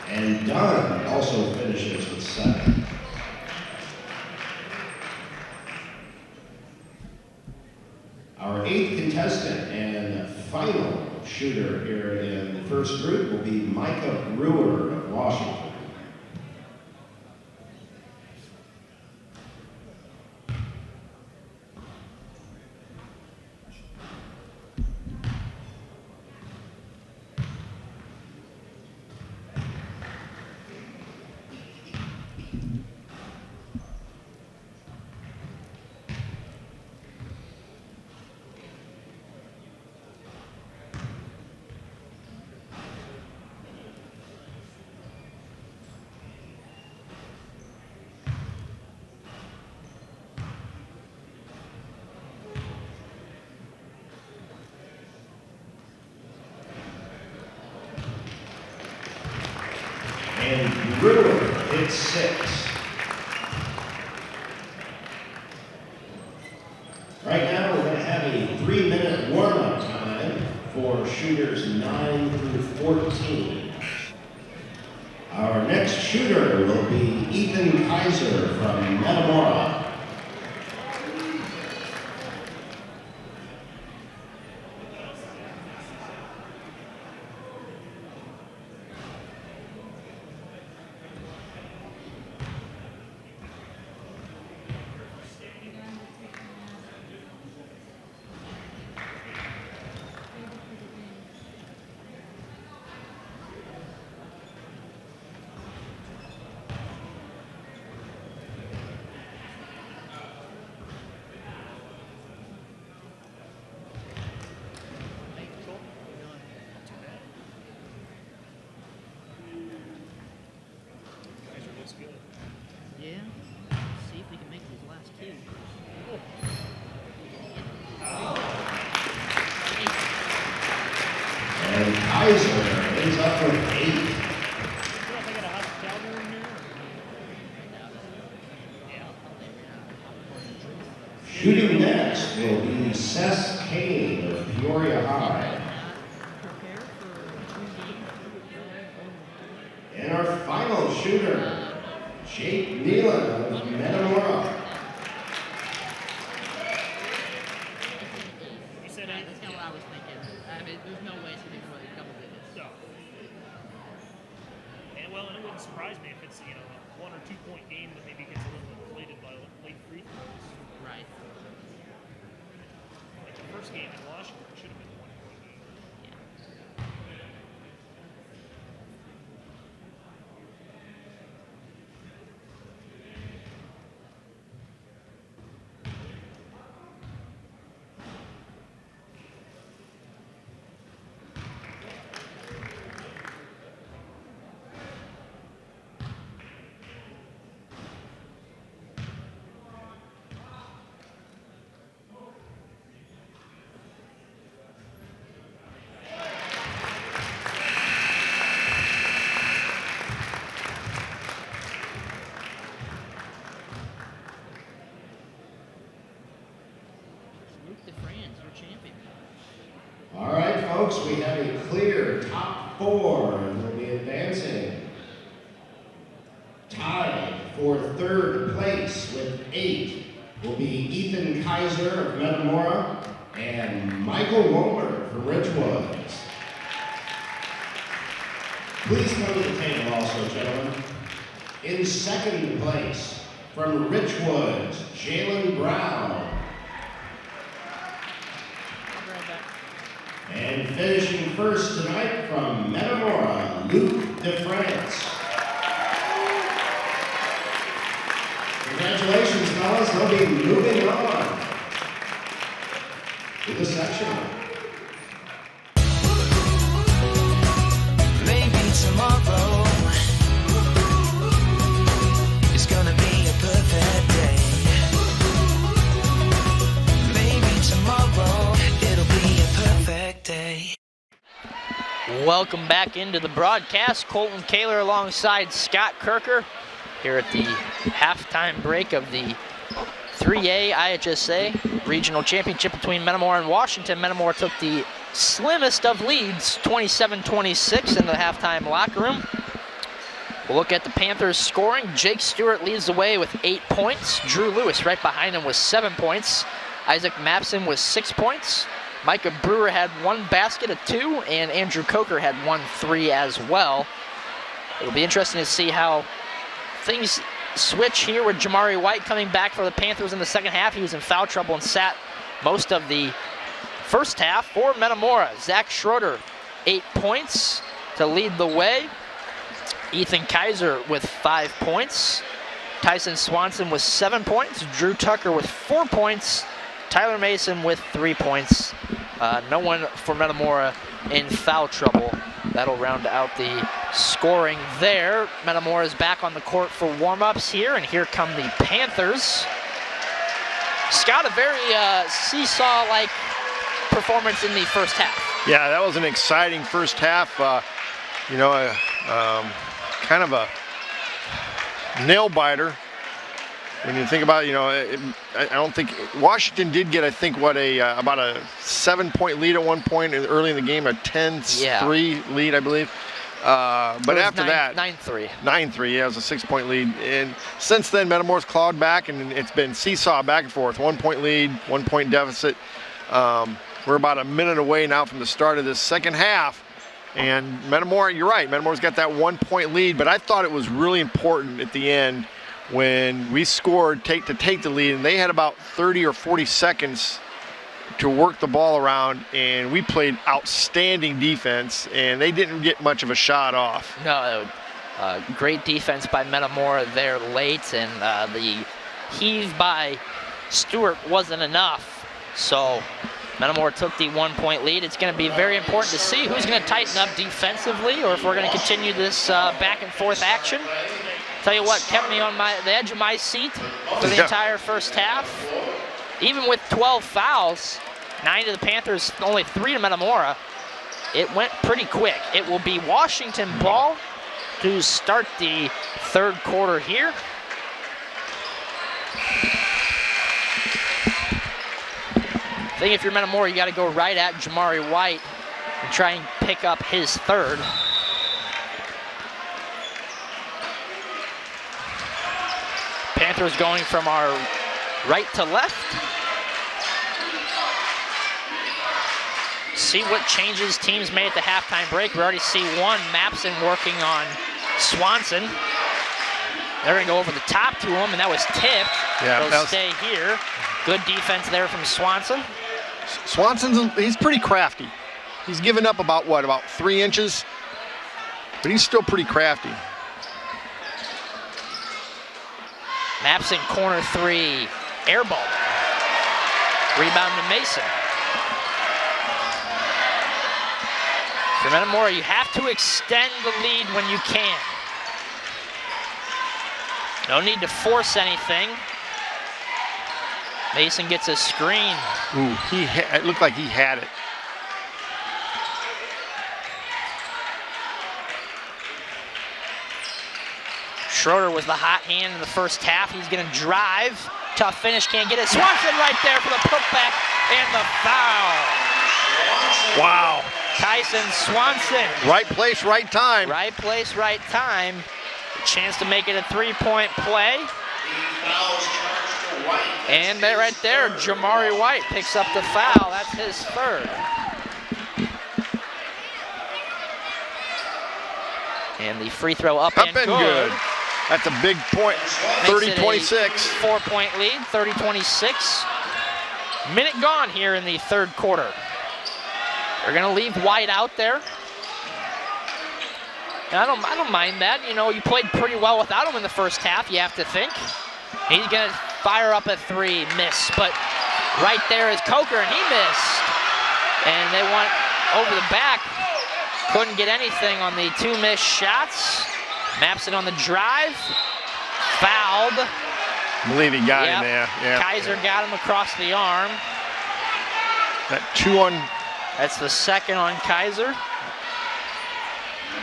And Dunn also finishes with 7. Our 8th contestant and final shooter here in the first group will be Micah Brewer of Washington. And Brewer hits 6. Right now we're going to have a 3-minute warm-up time for shooters 9 through 14. Our next shooter will be Ethan Kaiser from Metamora. Yeah. See if we can make these last 2. And Kaiser ends up with 8. Shooting next will be Seth Kane of Peoria High. And our final shooter, Jake Nealon of Metamora. first game in Washington. Should have been the one he wanted. All right, folks, we have a clear top 4 and will be advancing. Tied for 3rd place with 8 will be Ethan Kaiser of Metamora and Michael Wohlberg from Ridgewood. Please come to the table also, gentlemen. In 2nd place from Ridgewood, Jalen Brown. And finishing first tonight from Metamora, Luke DeFrance. Congratulations, fellas. They'll be moving on to the sectional. Maybe tomorrow is gonna be a perfect day. Maybe tomorrow it'll be a perfect day. Welcome back into the broadcast. Colton Kaler alongside Scott Kirker here at the halftime break of the 3A IHSA Regional Championship between Metamora and Washington. Metamora took the slimmest of leads, 27-26 in the halftime locker room. We'll look at the Panthers scoring. Jake Stewart leads the way with 8 points. Drew Lewis right behind him with 7 points. Isaac Mapson with 6 points. Micah Brewer had 1 basket of 2, and Andrew Coker had 1 3 as well. It'll be interesting to see how things switch here with Jamari White coming back for the Panthers in the second half. He was in foul trouble and sat most of the first half for Metamora. Zach Schroeder, 8 points to lead the way. Ethan Kaiser with 5 points. Tyson Swanson with 7 points. Drew Tucker with 4 points. Tyler Mason with 3 points. No one for Metamora in foul trouble. That'll round out the scoring there. Metamora is back on the court for warm-ups here, and here come the Panthers. Scott, a very seesaw-like performance in the first half. Yeah, that was an exciting first half. Kind of a nail-biter. When you think about it, I don't think Washington did get, I think, about a 7-point lead at one point early in the game, a 10-3 lead, I believe. But after that, 9-3. 9-3, yeah, it was a 6-point lead. And since then, Metamora's clawed back, and it's been seesaw back and forth. 1-point lead, 1-point deficit. We're about a minute away now from the start of this second half. And Metamora, you're right, Metamora's got that 1-point lead, but I thought it was really important at the end when we scored to take the lead, and they had about 30 or 40 seconds to work the ball around, and we played outstanding defense, and they didn't get much of a shot off. No, great defense by Metamora there late, and the heave by Stewart wasn't enough. So Metamora took the 1-point lead. It's going to be very important to see who's going to tighten up defensively, or if we're going to continue this back and forth action. Tell you what, kept me on the edge of my seat for the entire first half. Even with 12 fouls, 9 to the Panthers, only 3 to Metamora, it went pretty quick. It will be Washington ball to start the third quarter here. I think if you're Metamora, you got to go right at Jamari White and try and pick up his third. Panthers going from our right to left. See what changes teams made at the halftime break. We already see one, Mapson working on Swanson. They're going to go over the top to him, and that was tipped. Yeah, They'll stay here. Good defense there from Swanson. He's pretty crafty. He's given up about 3 inches? But he's still pretty crafty. Maps in corner 3, air ball. Rebound to Mason. For Metamora, you have to extend the lead when you can. No need to force anything. Mason gets a screen. Ooh, it looked like he had it. Schroeder was the hot hand in the first half. He's gonna drive. Tough finish, can't get it. Swanson right there for the putback and the foul. Wow. Tyson Swanson. Right place, right time. Right place, right time. Chance to make it a three-point play. And there, right there, Jamari White picks up the foul. That's his third. And the free throw up and good. That's a big point. 30-26. 4-point lead, 30-26. Minute gone here in the third quarter. They're gonna leave White out there. And I don't mind that. You know, you played pretty well without him in the first half, you have to think. He's gonna fire up a three, miss, but right there is Coker, and he missed. And they went over the back. Couldn't get anything on the two missed shots. Mapson on the drive. Fouled. I believe he got him there. Yeah. Kaiser got him across the arm. That 2-on. That's the second on Kaiser.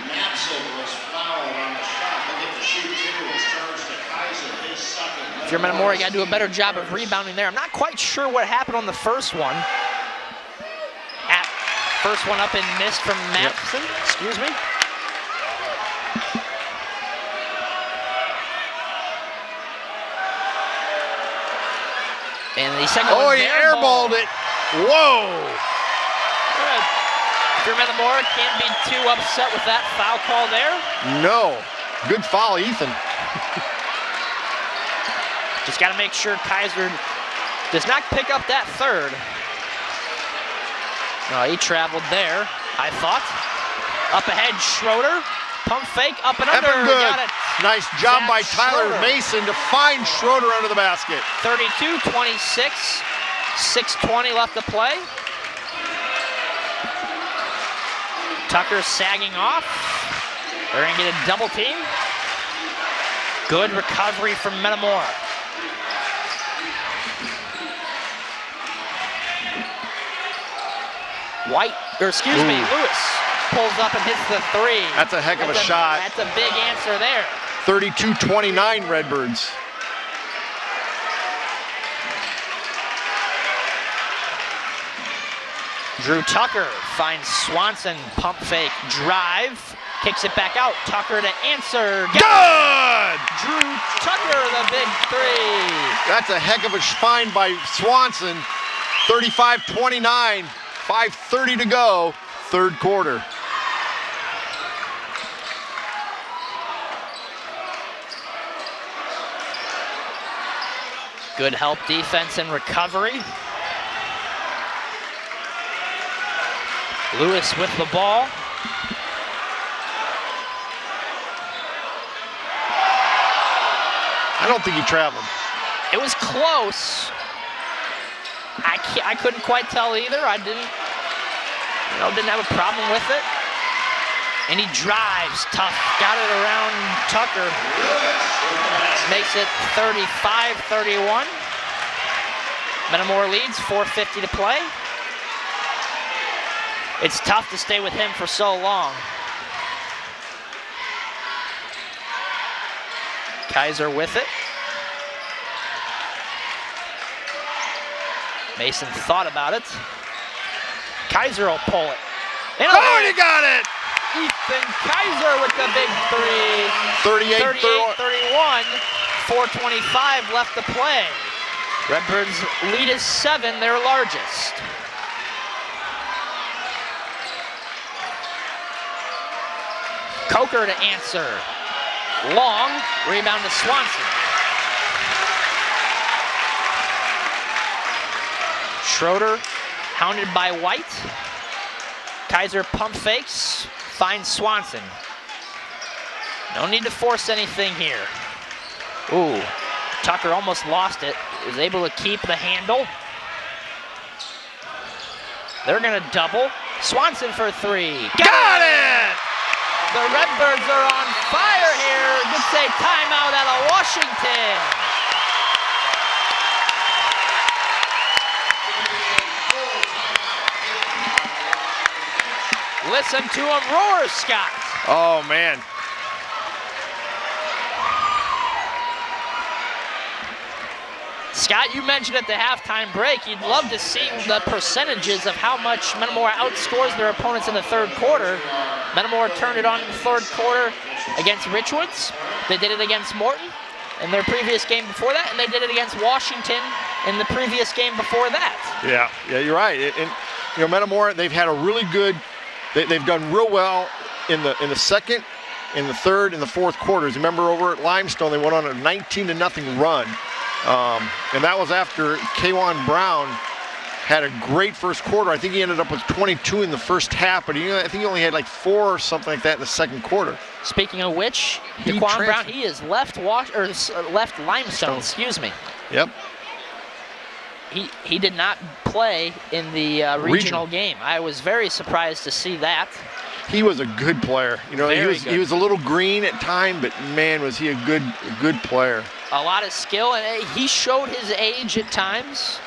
Mapson was fouled on the shot. He'll get the shoot two. It's charged to Kaiser, his second. If you're Metamora, you got to do a better job of rebounding there. I'm not quite sure what happened on the first one. First one up and missed from Mapson. Yep. Excuse me. And the second one. Oh, he airballed it. Whoa. Good. If you're Metamora, can't be too upset with that foul call there. No. Good foul, Ethan. Just got to make sure Kaiser does not pick up that third. No, he traveled there, I thought. Up ahead, Schroeder. Pump fake, up and under. Good. Got it. Nice job by Tyler Schroeder. Mason to find Schroeder under the basket. 32-26, 6:20 left to play. Tucker sagging off. They're gonna get a double team. Good recovery from Metamora. White, or excuse me, Lewis pulls up and hits the three. That's a heck of a shot. That's a big answer there. 32-29 Redbirds. Drew Tucker finds Swanson, pump fake, drive, kicks it back out. Tucker to answer. Good! Drew Tucker, the big three. That's a heck of a find by Swanson. 35-29. 5:30 to go, third quarter. Good help defense and recovery. Lewis with the ball. I don't think he traveled. It was close. I couldn't quite tell either. I didn't have a problem with it. And he drives tough. Got it around Tucker. Makes it 35-31. Metamora leads, 4:50 to play. It's tough to stay with him for so long. Kaiser with it. Mason thought about it. Kaiser will pull it. And he got it! Ethan Kaiser with the big three. 38-31. 4:25 left to play. Redbird's lead is 7, their largest. Coker to answer. Long, rebound to Swanson. Schroeder Hounded by White. Kaiser pump fakes, finds Swanson. No need to force anything here. Ooh, Tucker almost lost it. Was able to keep the handle. They're gonna double. Swanson for three. Got it! The Redbirds are on fire here. Good say timeout out of Washington. Listen to him roar, Scott. Oh, man. Scott, you mentioned at the halftime break, you'd love to see the percentages of how much Metamora outscores their opponents in the third quarter. Metamora turned it on in the third quarter against Richwoods. They did it against Morton in their previous game before that, and they did it against Washington in the previous game before that. Yeah, you're right. And you know, Metamora, they've had a really good. They've done real well in the second, in the third, and the fourth quarters. Remember over at Limestone, they went on a 19-0 run. And that was after Kwan Brown had a great first quarter. I think he ended up with 22 in the first half, but I think he only had like 4 or something like that in the second quarter. Speaking of which, Kwan Brown, he is left Limestone, excuse me. Yep. He did not play in the regional game. I was very surprised to see that. He was a good player. You know, he was a little green at time, but man, was he a good player. A lot of skill, and he showed his age at times.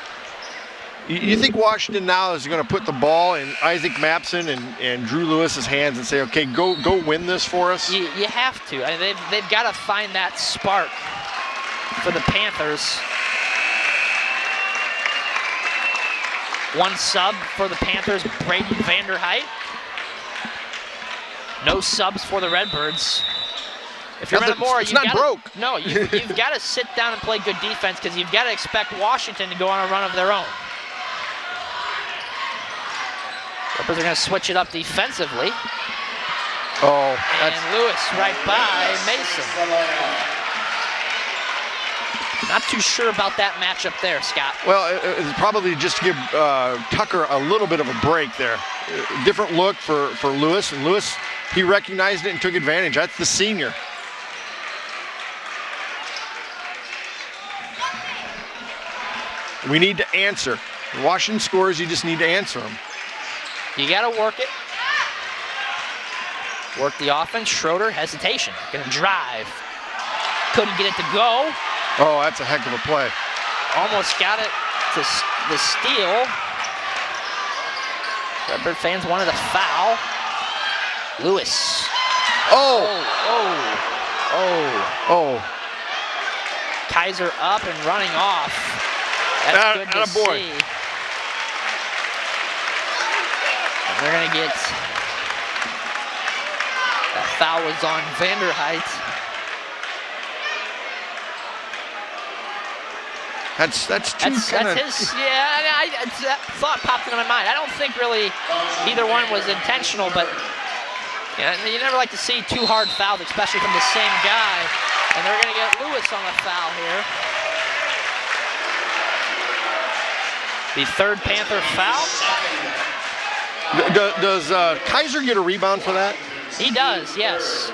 You think Washington now is going to put the ball in Isaac Mapson and Drew Lewis's hands and say, okay, go win this for us? You have to. I mean, they've got to find that spark for the Panthers. One sub for the Panthers, Braden Vanderheit. No subs for the Redbirds. If you're Metamora, it's not broke. No, you've got to sit down and play good defense because you've got to expect Washington to go on a run of their own. Redbirds are going to switch it up defensively. Oh, and Lewis right by Mason. Not too sure about that matchup there, Scott. Well, it's probably just to give Tucker a little bit of a break there. Different look for Lewis, and Lewis, he recognized it and took advantage. That's the senior. We need to answer. When Washington scores, you just need to answer them. You got to work it. Work the offense. Schroeder, hesitation. Going to drive. Couldn't get it to go. Oh, that's a heck of a play. Almost got it to the steal. Redbird fans wanted a foul. Lewis. Oh. Kaiser up and running off. That's good to see. And they're going to get, that foul was on Vanderheit. That's his, yeah, that thought popped into my mind. I don't think really either one was intentional, but you never like to see two hard fouls, especially from the same guy. And they're going to get Lewis on a foul here. The third Panther foul. Does Kaiser get a rebound for that? He does, yes.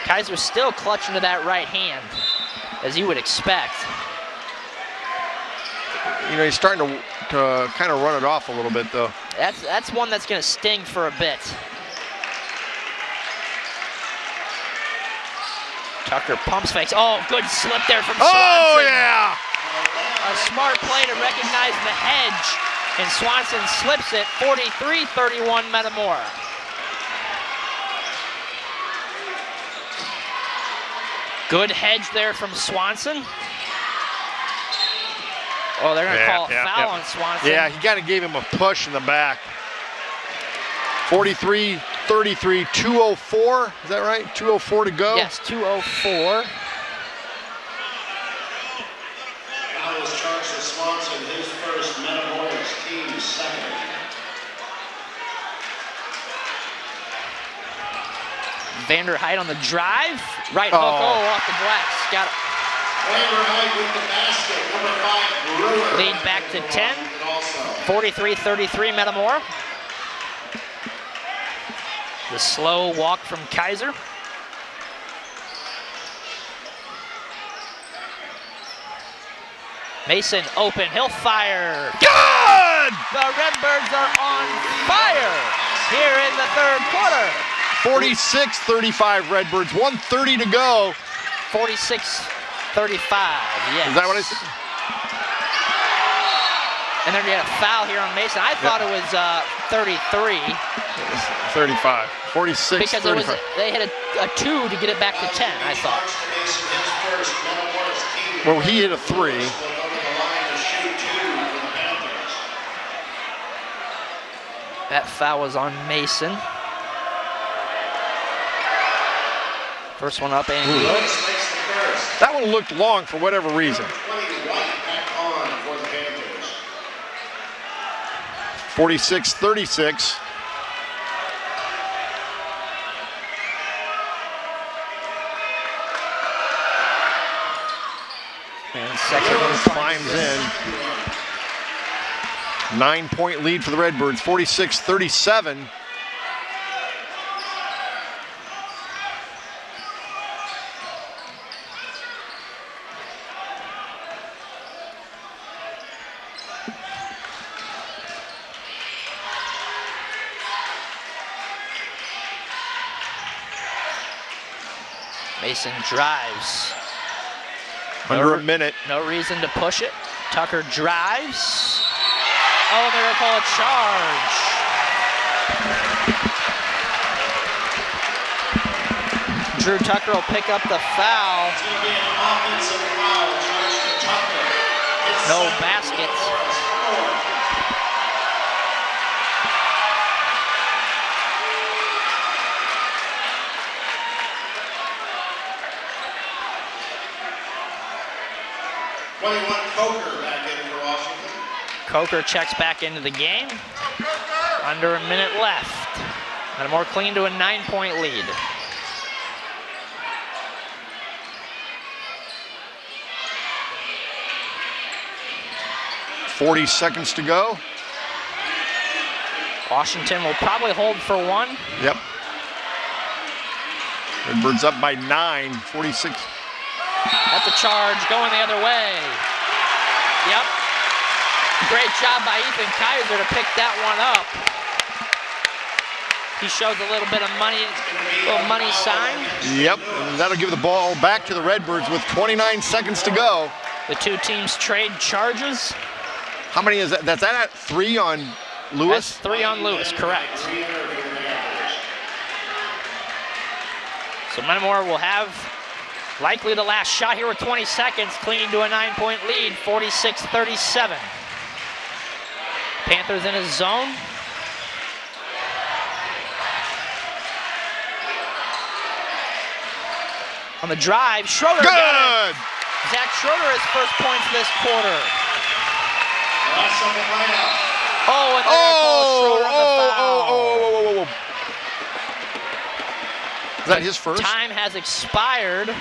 Kaiser's still clutching to that right hand, as you would expect. You know, he's starting to kind of run it off a little bit, though. That's one that's going to sting for a bit. Tucker pumps fakes. Oh, good slip there from Swanson. Oh, yeah! A smart play to recognize the hedge, and Swanson slips it. 43-31 Metamora. Good hedge there from Swanson. Oh, they're going to call a foul on Swanson. Yeah, he kind of gave him a push in the back. 43-33, 2:04. Is that right? 2:04 to go? Yes, 2:04. Foul was charged to Swanson, his first, Metamora's team second. Vanderheit on the drive. Right hook, off the glass. Got it. Vanderheit with the basket, number 5, Brewer. Lead back to 10. 43-33 Metamora. The slow walk from Kaiser. Mason open, he'll fire. Good! The Redbirds are on fire here in the third quarter. 46-35 Redbirds, 1:30 to go. 46-35, yes. Is that what it is? And then we had a foul here on Mason. I thought it was 33. 35. 46, because 35. They had a 2 to get it back to 10, I thought. Well, he hit a 3. That foul was on Mason. First one up and good. That one looked long for whatever reason. 46-36. And second one climbs in. 9-point lead for the Redbirds, 46-37. Mason drives. Under a minute. No reason to push it. Tucker drives. Oh, they're gonna call a charge. Drew Tucker will pick up the foul. No baskets. Coker back in for Washington. Coker checks back into the game. Under a minute left. Metamora clean to a 9-point lead. .40 seconds to go. Washington will probably hold for one. Yep. Redbirds up by 9, 46. That's a charge going the other way. Yep. Great job by Ethan Kaiser to pick that one up. He shows a little bit of little money sign. Yep, and that'll give the ball back to the Redbirds with 29 seconds to go. The two teams trade charges. How many is that? That's at 3 on Lewis? That's 3 on Lewis, correct. So Metamora will have likely the last shot here with 20 seconds, clinging to a 9-point lead, 46-37. Panthers in his zone. On the drive, Schroeder got Good! it. Zach Schroeder his first points this quarter. Oh, and they're gonna call Schroeder on the foul. Is that his first? Time has expired.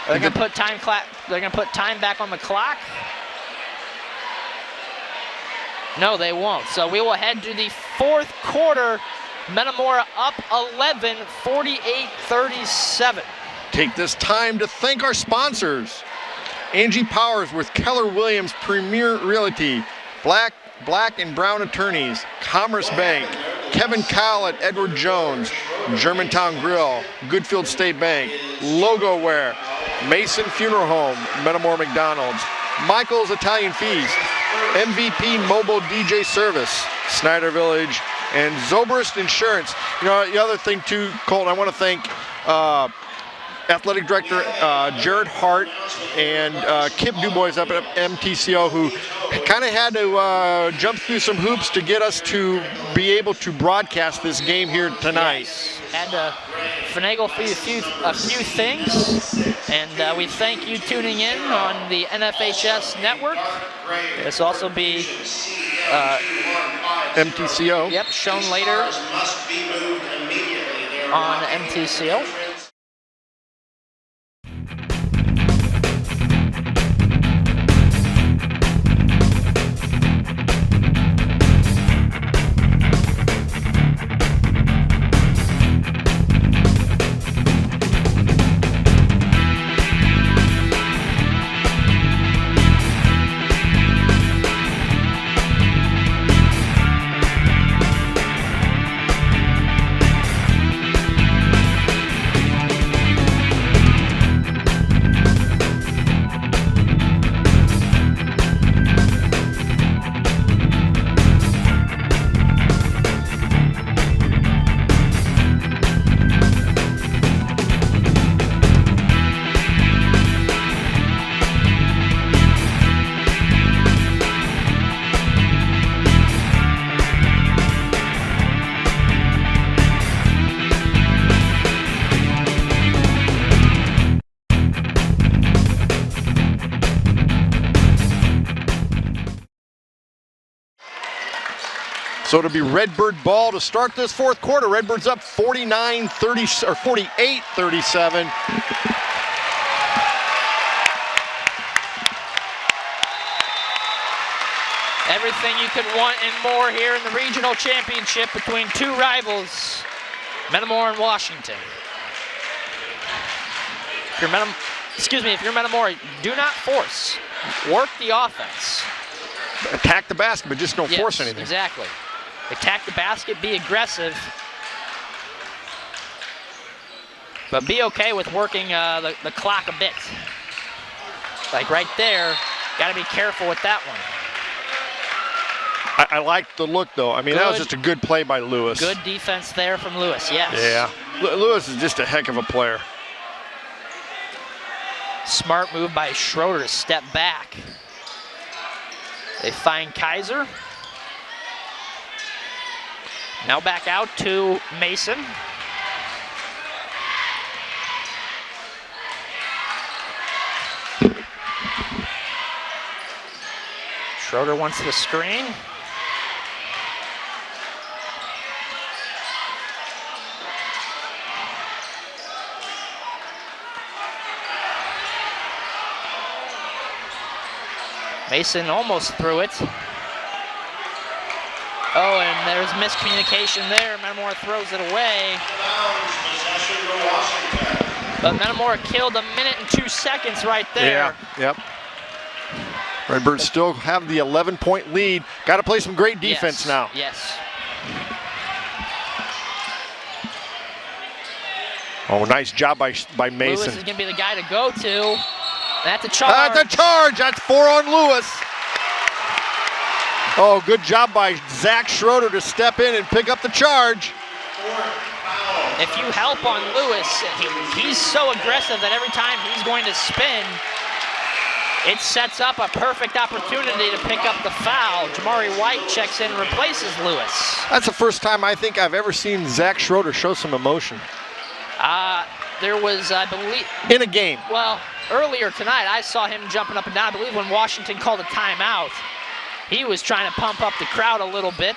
They're gonna put time back on the clock. No, they won't. So we will head to the fourth quarter. Metamora up 11, 48-37. Take this time to thank our sponsors. Angie Powers with Keller Williams Premier Realty, Black and Brown Attorneys, Commerce Bank, Kevin Kyle at Edward Jones, Germantown Grill, Goodfield State Bank, Logo Wear, Mason Funeral Home, Metamora McDonald's, Michael's Italian Feast, MVP Mobile DJ Service, Snyder Village, and Zobrist Insurance. You know, the other thing too, Colton, I want to thank Athletic Director Jared Hart and Kip Dubois up at MTCO, who kind of had to jump through some hoops to get us to be able to broadcast this game here tonight. Yes. Had to finagle a few things, and we thank you tuning in on the NFHS network. This will also be MTCO. Yep, shown later on MTCO. So it'll be Redbird ball to start this fourth quarter. Redbird's up 49-30 or 48-37. Everything you could want and more here in the regional championship between two rivals, Metamora and Washington. If you're Metamora, do not force. Work the offense. Attack the basket, but just don't force anything. Exactly. Attack the basket, be aggressive, but be okay with working the clock a bit. Like right there, got to be careful with that one. I like the look, though. I mean, that was just a good play by Lewis. Good defense there from Lewis, yes. Yeah. Lewis is just a heck of a player. Smart move by Schroeder to step back. They find Kaiser. Now back out to Mason. Schroeder wants the screen. Mason almost threw it. Oh, and there's miscommunication there. Metamora throws it away. But Metamora killed a minute and 2 seconds right there. Yeah, yep. Redbirds still have the 11-point lead. Got to play some great defense now. Yes. Oh, nice job by Mason. Lewis is going to be the guy to go to. That's a charge. That's a charge. That's 4 on Lewis. Oh, good job by Zach Schroeder to step in and pick up the charge. If you help on Lewis, he's so aggressive that every time he's going to spin, it sets up a perfect opportunity to pick up the foul. Jamari White checks in and replaces Lewis. That's the first time I think I've ever seen Zach Schroeder show some emotion. There was, I believe... In a game. Well, earlier tonight, I saw him jumping up and down. I believe when Washington called a timeout, he was trying to pump up the crowd a little bit.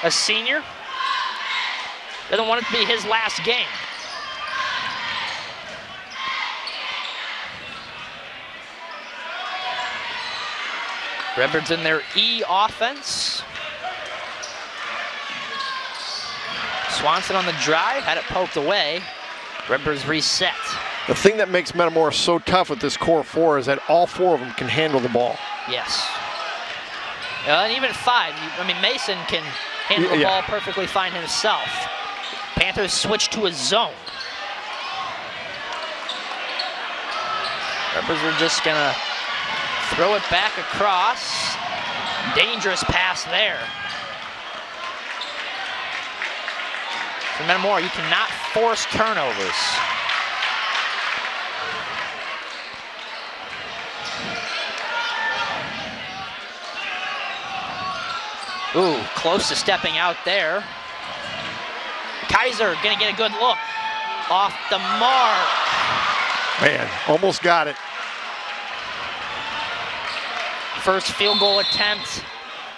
A senior. Doesn't want it to be his last game. Redbirds in their E offense. Swanson on the drive, had it poked away. Redbirds reset. The thing that makes Metamora so tough with this core 4 is that all 4 of them can handle the ball. Yes. And even 5. I mean, Mason can handle the ball perfectly fine himself. Panthers switch to a zone. Redbirds are just going to throw it back across. Dangerous pass there. For Metamora, you cannot force turnovers. Ooh, close to stepping out there. Kaiser gonna get a good look. Off the mark. Man, almost got it. First field goal attempt,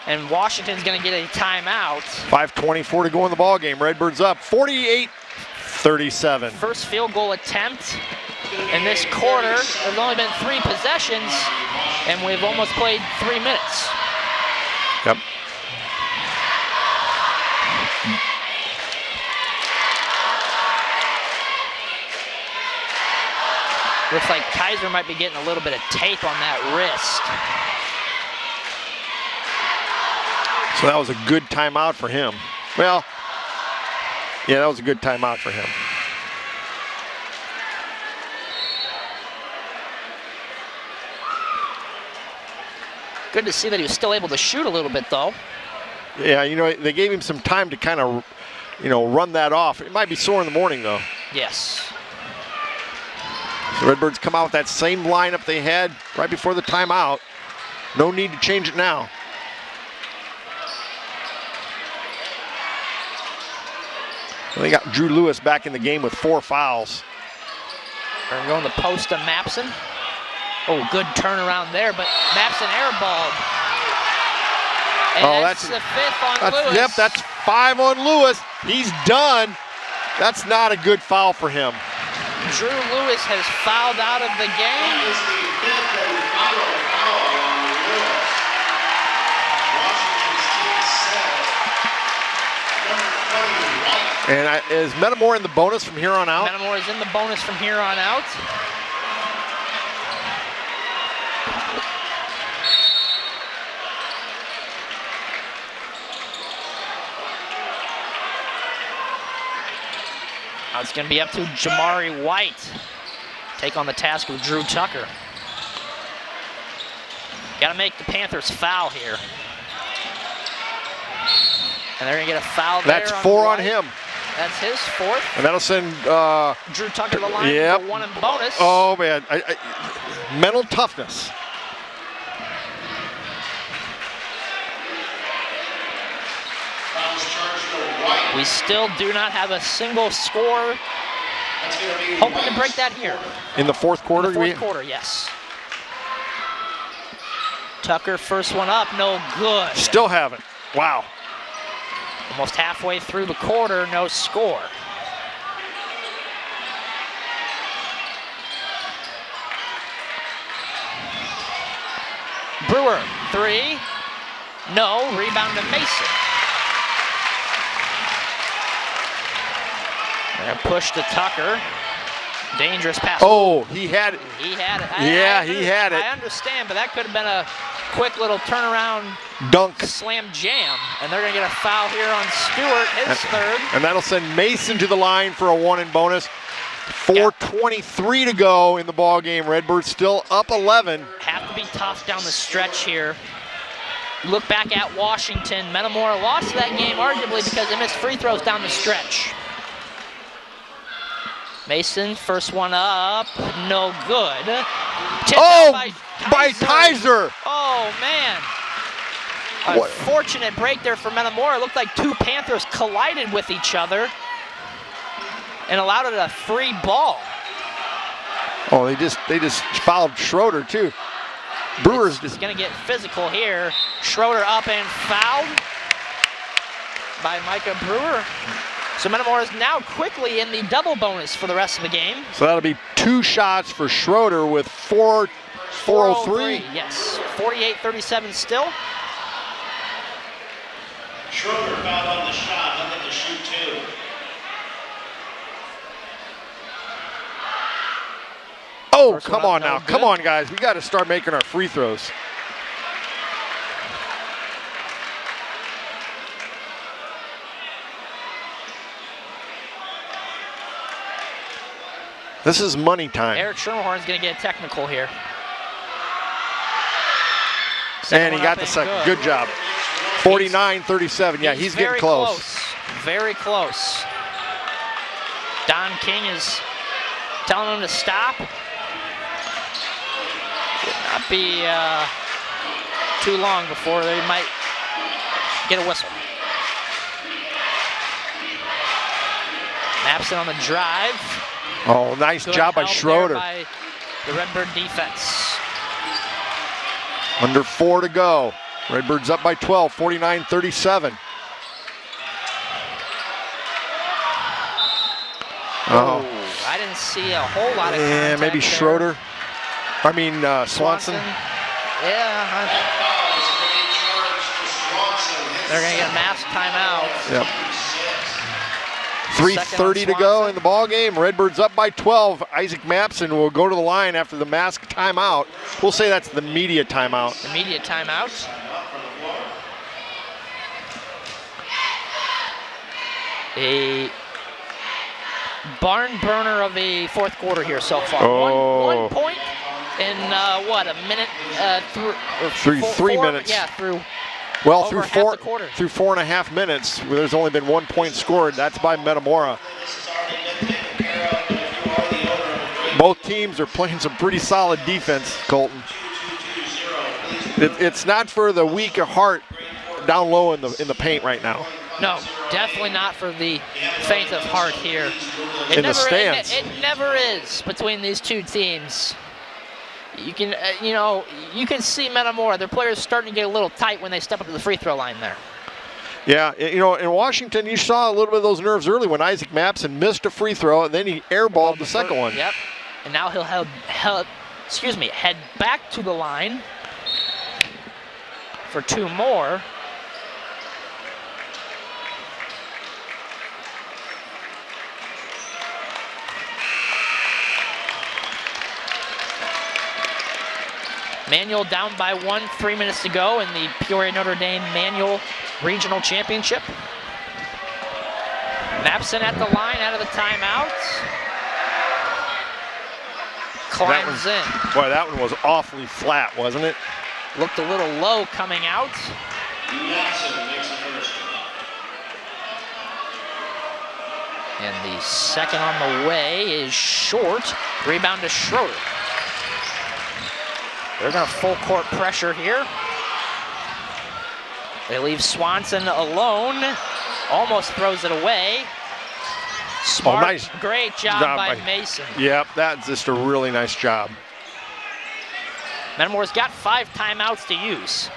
and Washington's gonna get a timeout. 5:24 to go in the ball game. Redbirds up 48-37. First field goal attempt in this quarter. There's only been 3 possessions, and we've almost played 3 minutes. Yep. Looks like Kaiser might be getting a little bit of tape on that wrist. So that was a good timeout for him. Well, yeah, that was a good timeout for him. Good to see that he was still able to shoot a little bit, though. Yeah, you know, they gave him some time to kind of, you know, run that off. It might be sore in the morning, though. Yes. The Redbirds come out with that same lineup they had right before the timeout. No need to change it now. Well, they got Drew Lewis back in the game with 4 fouls. They're going the post to Mapson. Oh, good turnaround there, but Mapson airballed. And Oh, that's the 5th on Lewis. Yep, that's 5 on Lewis. He's done. That's not a good foul for him. Drew Lewis has fouled out of the game. That is the 5th and final foul on Lewis. Washington's team set. Number 20, White. And is Metamora in the bonus from here on out? Metamora is in the bonus from here on out. Now it's going to be up to Jamari White. Take on the task of Drew Tucker. Got to make the Panthers foul here. And they're going to get a foul there. That's 4 on White. him. That's his 4th. And that'll send Drew Tucker to the line Yep. for 1 in bonus. Oh, man. Mental toughness. Fouls charged to White. We still do not have a single score. That's going to be Hoping to White's break that here. In the 4th quarter? In the 4th quarter, yes. Tucker, first one up, no good. Still haven't. Wow. Almost halfway through the quarter, no score. Brewer, 3. No, rebound to Mason. And push to Tucker. Dangerous pass. Oh, he had it. He had it. He had it. I understand, but that could have been a quick little turnaround Dunk. slam jam. And they're going to get a foul here on Stewart, his 3rd. And that'll send Mason to the line for a 1 in bonus. 4:23 to go in the ball game. Redbird still up 11. Have to be tough down the stretch here. Look back at Washington. Metamora lost that game arguably because they missed free throws down the stretch. Mason, first one up, no good. Tipped out by Kaiser. Oh, man. What? Unfortunate break there for Metamora. It looked like 2 Panthers collided with each other and allowed it a free ball. Oh, they just fouled Schroeder too. Brewers It's going to get physical here. Schroeder up and fouled by Micah Brewer. So Metamora is now quickly in the double bonus for the rest of the game. So that'll be 2 shots for Schroeder with 4:03. Yes, 48-37 still. Schroeder fouled on the shot. He'll get to shoot 2. Oh, First come one on up, no now. good. Come on, guys. We got to start making our free throws. This is money time. Eric Schermerhorn's going to get a technical here. And he one got up the and second. Good job. 49-37. Yeah, he's getting very close. Very close. Don King is telling him to stop. Would not be too long before they might get a whistle. Mapson on the drive. Oh, nice Good job by help there Schroeder. by the Redbird defense. Under 4 to go. Redbirds up by 12, 49-37. Oh, I didn't see a whole lot of yeah, contact maybe there. Schroeder. I mean, Swanson. Yeah, they're going to get a mass timeout. Yep. Second on 3:30 to go Swanson. in the ball game. Redbirds up by 12. Isaac Mapson will go to the line after the mask timeout. We'll say that's the media timeout. Immediate timeout. A barn burner of a 4th quarter here so far. Oh. One point in what, a minute? Three minutes. Yeah, through. Well, Over through half the quarter. 4.5 minutes, where there's only been 1 point scored. That's by Metamora. Both teams are playing some pretty solid defense, Colton. It's not for the weak of heart down low in the paint right now. No, definitely not for the faint of heart here. In the stands. It never is between these two teams. You can, you can see Metamora. Their players starting to get a little tight when they step up to the free throw line there. Yeah, in Washington, you saw a little bit of those nerves early when Isaac Mapson missed a free throw, and then he airballed the second one. Yep. And now he'll head back to the line for 2 more. Manual down by 1, 3 minutes to go in the Peoria Notre Dame Manual Regional Championship. Mapson at the line out of the timeout. Climbs in. Boy, that one was awfully flat, wasn't it? Looked a little low coming out. Jackson makes the first. And the second on the way is short. Rebound to Schroeder. They're going to full court pressure here. They leave Swanson alone. Almost throws it away. Smart, nice great job by Mason. Yep, that's just a really nice job. Metamora's got 5 timeouts to use.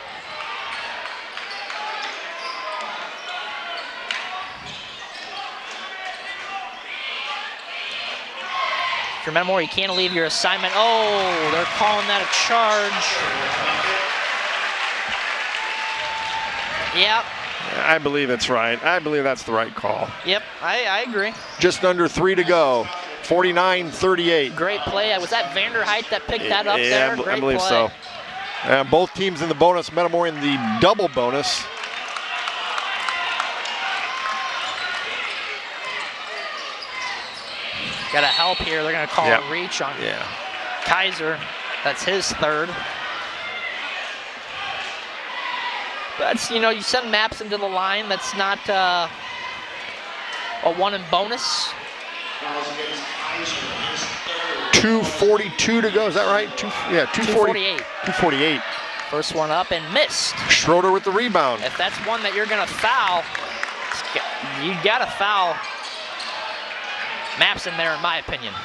If you're Metamora, you can't leave your assignment. Oh, they're calling that a charge. Yep. I believe it's right. I believe that's the right call. Yep, I agree. Just under 3 to go. 49-38. Great play. Was that Vanderheit that picked that up there? Great I believe play. so. Both teams in the bonus. Metamora in the double bonus. Got to help here. They're going to call a reach on Kaiser. That's his 3rd. That's, you send Maps into the line. That's not a 1 in bonus. 2:42 to go. Is that right? 2:48. 2:48. First one up and missed. Schroeder with the rebound. If that's one that you're going to foul, you got to foul Maps in there, in my opinion.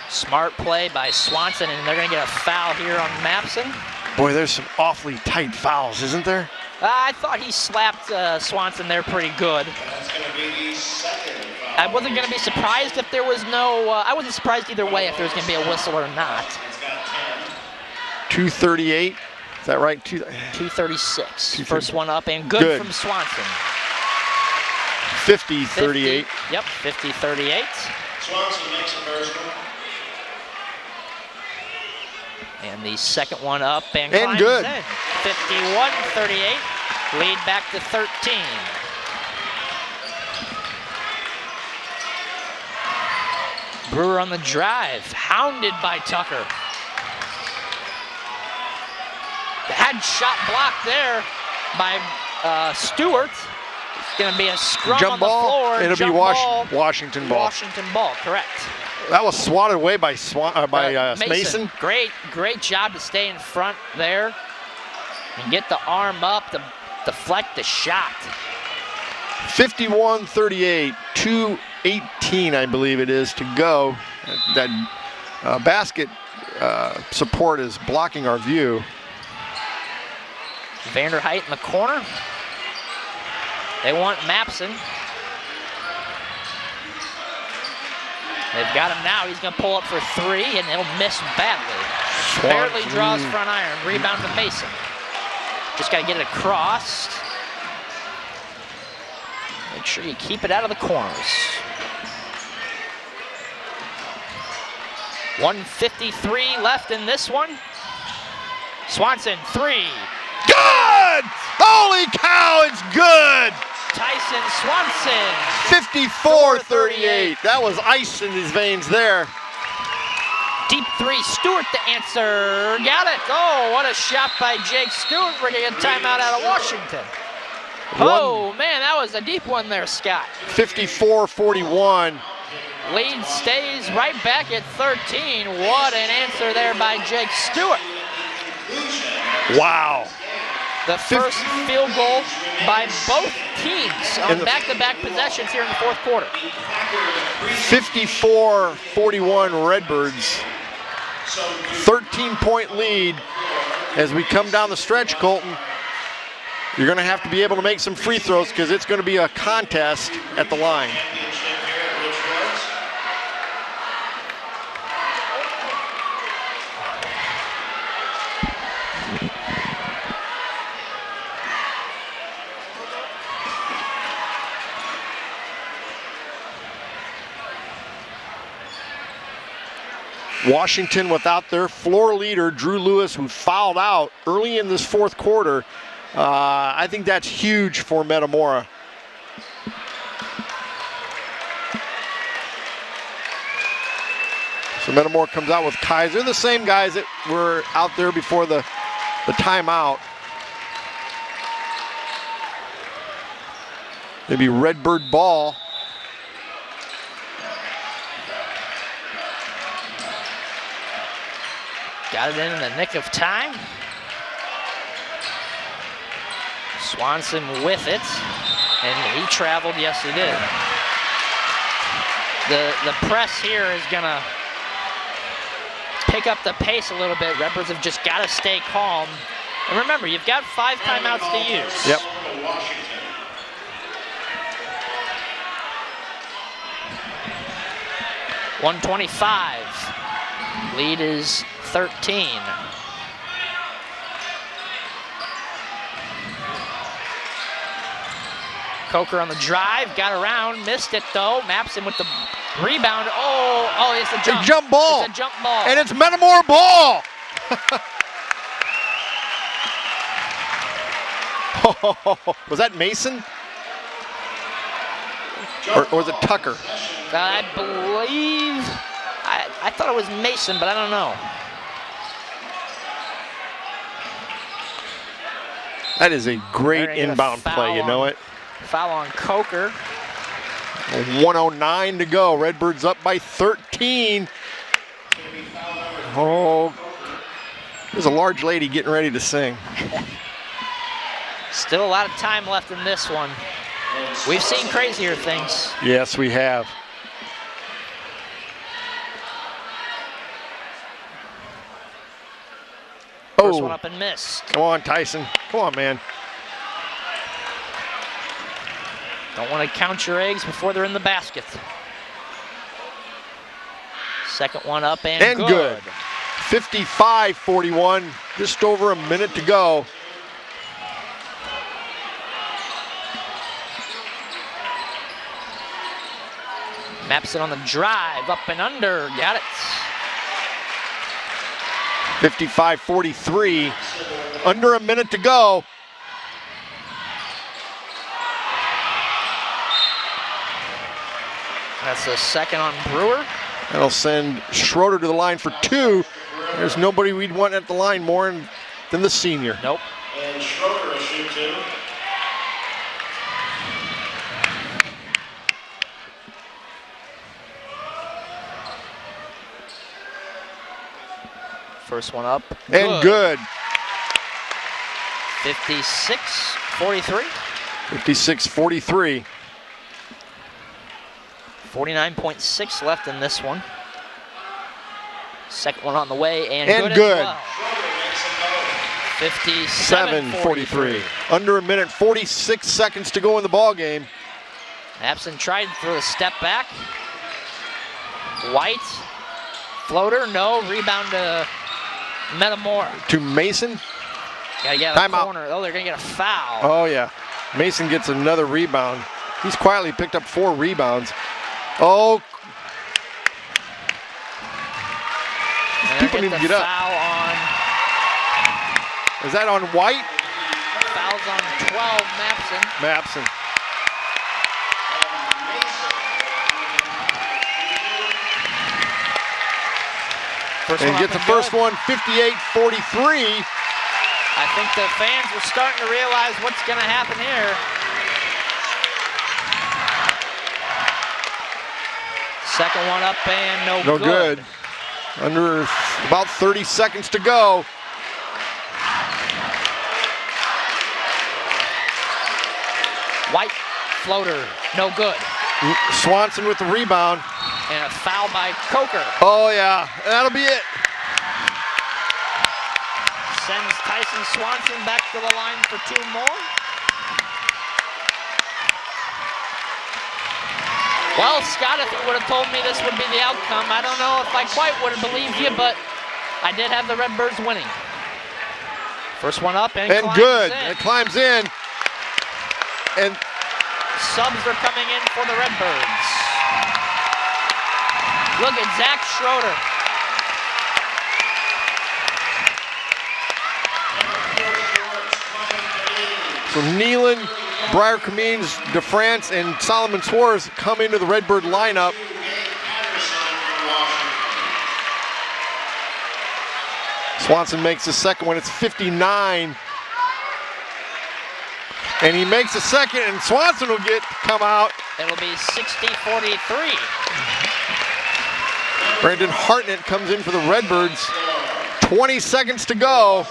Smart play by Swanson, and they're going to get a foul here on Mapson. Boy, there's some awfully tight fouls, isn't there? I thought he slapped Swanson there pretty good. That's going to be the second foul. I wasn't going to be surprised if there was no, I wasn't surprised either way if there was going to be a whistle or not. It's got 2:38. Is that right? 2:36. First one up and good from Swanson. 50-38. Yep, 50-38. Swanson makes the first one. And the second one up and climbs good. in. 51-38. Lead back to 13. Brewer on the drive, hounded by Tucker. The head shot blocked there by Stewart. It's going to be a scrum Jump on the ball. floor. It'll Jump be ball. Washington ball. Washington ball, correct. That was swatted away by Mason. Great job to stay in front there and get the arm up to deflect the shot. 51-38, 2:18, I believe it is, to go. That basket support is blocking our view. Vanderheit in the corner. They want Mapson. They've got him now. He's going to pull up for 3, and he'll miss badly. Barely draws front iron. Rebound to Mason. Just got to get it across. Make sure you keep it out of the corners. 1:53 left in this one. Swanson, 3. Good! Holy cow, it's good! Tyson Swanson. 54-38. That was ice in his veins there. Deep 3, Stewart the answer. Got it. Oh, what a shot by Jake Stewart. We're going to get a timeout out of Washington. Oh, man, that was a deep one there, Scott. 54-41. Lead stays right back at 13. What an answer there by Jake Stewart. Wow. The first field goal by both teams on back-to-back possessions here in the fourth quarter. 54-41 Redbirds. 13-point lead as we come down the stretch, Colton. You're going to have to be able to make some free throws because it's going to be a contest at the line. Washington without their floor leader, Drew Lewis, who fouled out early in this fourth quarter. I think that's huge for Metamora. So Metamora comes out with Kaiser, the same guys that were out there before the timeout. Maybe Redbird ball. Got it in the nick of time. Swanson with it, and he traveled. Yes, he did. The press here is gonna pick up the pace a little bit. Redbirds have just got to stay calm. And remember, you've got 5 timeouts to use. Yep. .125. Lead is 13. Coker on the drive, got around, missed it though. Mapson with the rebound. Oh, it's a jump. A jump ball. It's a jump ball. And it's Metamora ball. Was that Mason? Or was it Tucker? I believe, I thought it was Mason, but I don't know. That is a great inbound play, you know it. Foul on Coker. 1:09 to go. Redbirds up by 13. Oh, there's a large lady getting ready to sing. Still a lot of time left in this one. We've seen crazier things. Yes, we have. First one up and missed. Come on, Tyson. Come on, man. Don't want to count your eggs before they're in the basket. Second one up and good. 55-41, just over a minute to go. Mapson on the drive, up and under, got it. 55-43, under a minute to go. That's the second on Brewer. That'll send Schroeder to the line for 2. There's nobody we'd want at the line more than the senior. Nope. And Schroeder will shoot 2. First one up. And good. 56-43. 56-43. 49.6 left in this one. Second one on the way and good. As well. 57-43. Under a minute, 46 seconds to go in the ball game. Mapson tried for the step back. White, floater, no. Rebound to Metamora. To Mason. Gotta get a corner. Oh, they're gonna get a foul. Oh yeah, Mason gets another rebound. He's quietly picked up 4 rebounds. Oh, people need to get up. Foul on. Is that on White? Fouls on 12, Mapson. Mapson. And gets the first one, 58-43. I think the fans are starting to realize what's going to happen here. Second one up and no good. Under about 30 seconds to go. White, floater, no good. Swanson with the rebound. And a foul by Coker. Oh yeah, that'll be it. Tyson Swanson back to the line for 2 more. Well, Scott, if you would have told me this would be the outcome, I don't know if I quite would have believed you, but I did have the Redbirds winning. First one up and climbs good. in. It climbs in. And Subs are coming in for the Redbirds. Look at Zach Schroeder. so Nealon, Briar Camines, DeFrance, and Solomon Swartz come into the Redbird lineup. Swanson makes the second one. It's 59. And he makes a second, and Swanson will come out. It'll be 60-43. Brandon Hartnett comes in for the Redbirds. 20 seconds to go.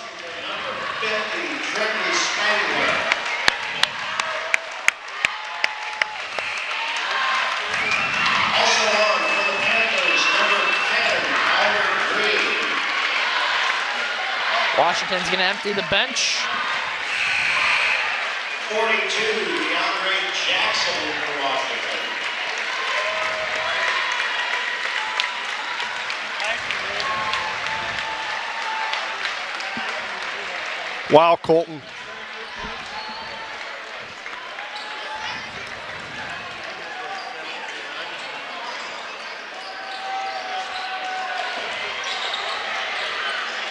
Washington's going to empty the bench. 42, DeAndre Jackson for Washington. Wow, Colton.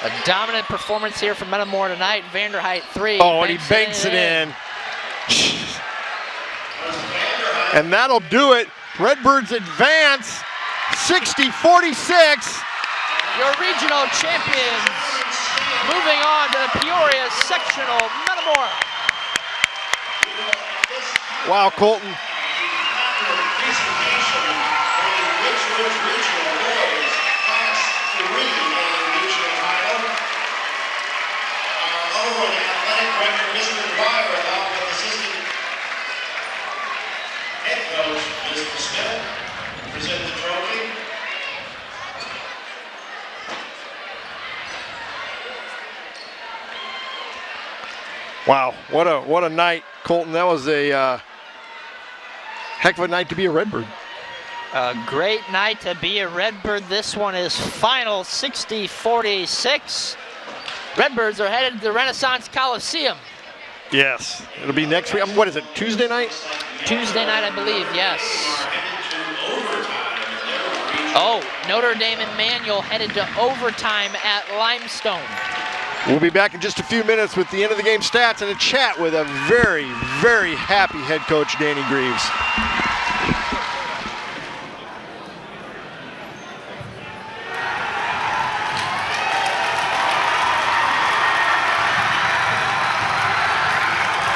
A dominant performance here from Metamora tonight. Vanderheit 3. Oh, and he banks it in. And that'll do it. Redbirds advance 60-46. Your regional champions moving on to the Peoria sectional, Metamora. Wow, Colton. Present the trophy. Wow, what a night, Colton. That was a heck of a night to be a Redbird. A great night to be a Redbird. This one is final 60-46. Redbirds are headed to the Renaissance Coliseum. Yes, it'll be next week. What is it, Tuesday night? Tuesday night, I believe, yes. Oh, Notre Dame and Manual headed to overtime at Limestone. We'll be back in just a few minutes with the end of the game stats and a chat with a very, very happy head coach, Danny Greaves.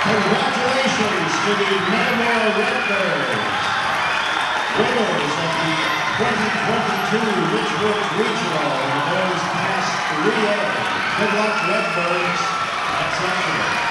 Congratulations to the Metamora Redbirds, winners of the 2022 Richwood Regional in the boys past 3A. Good luck, Redbirds. That's excellent.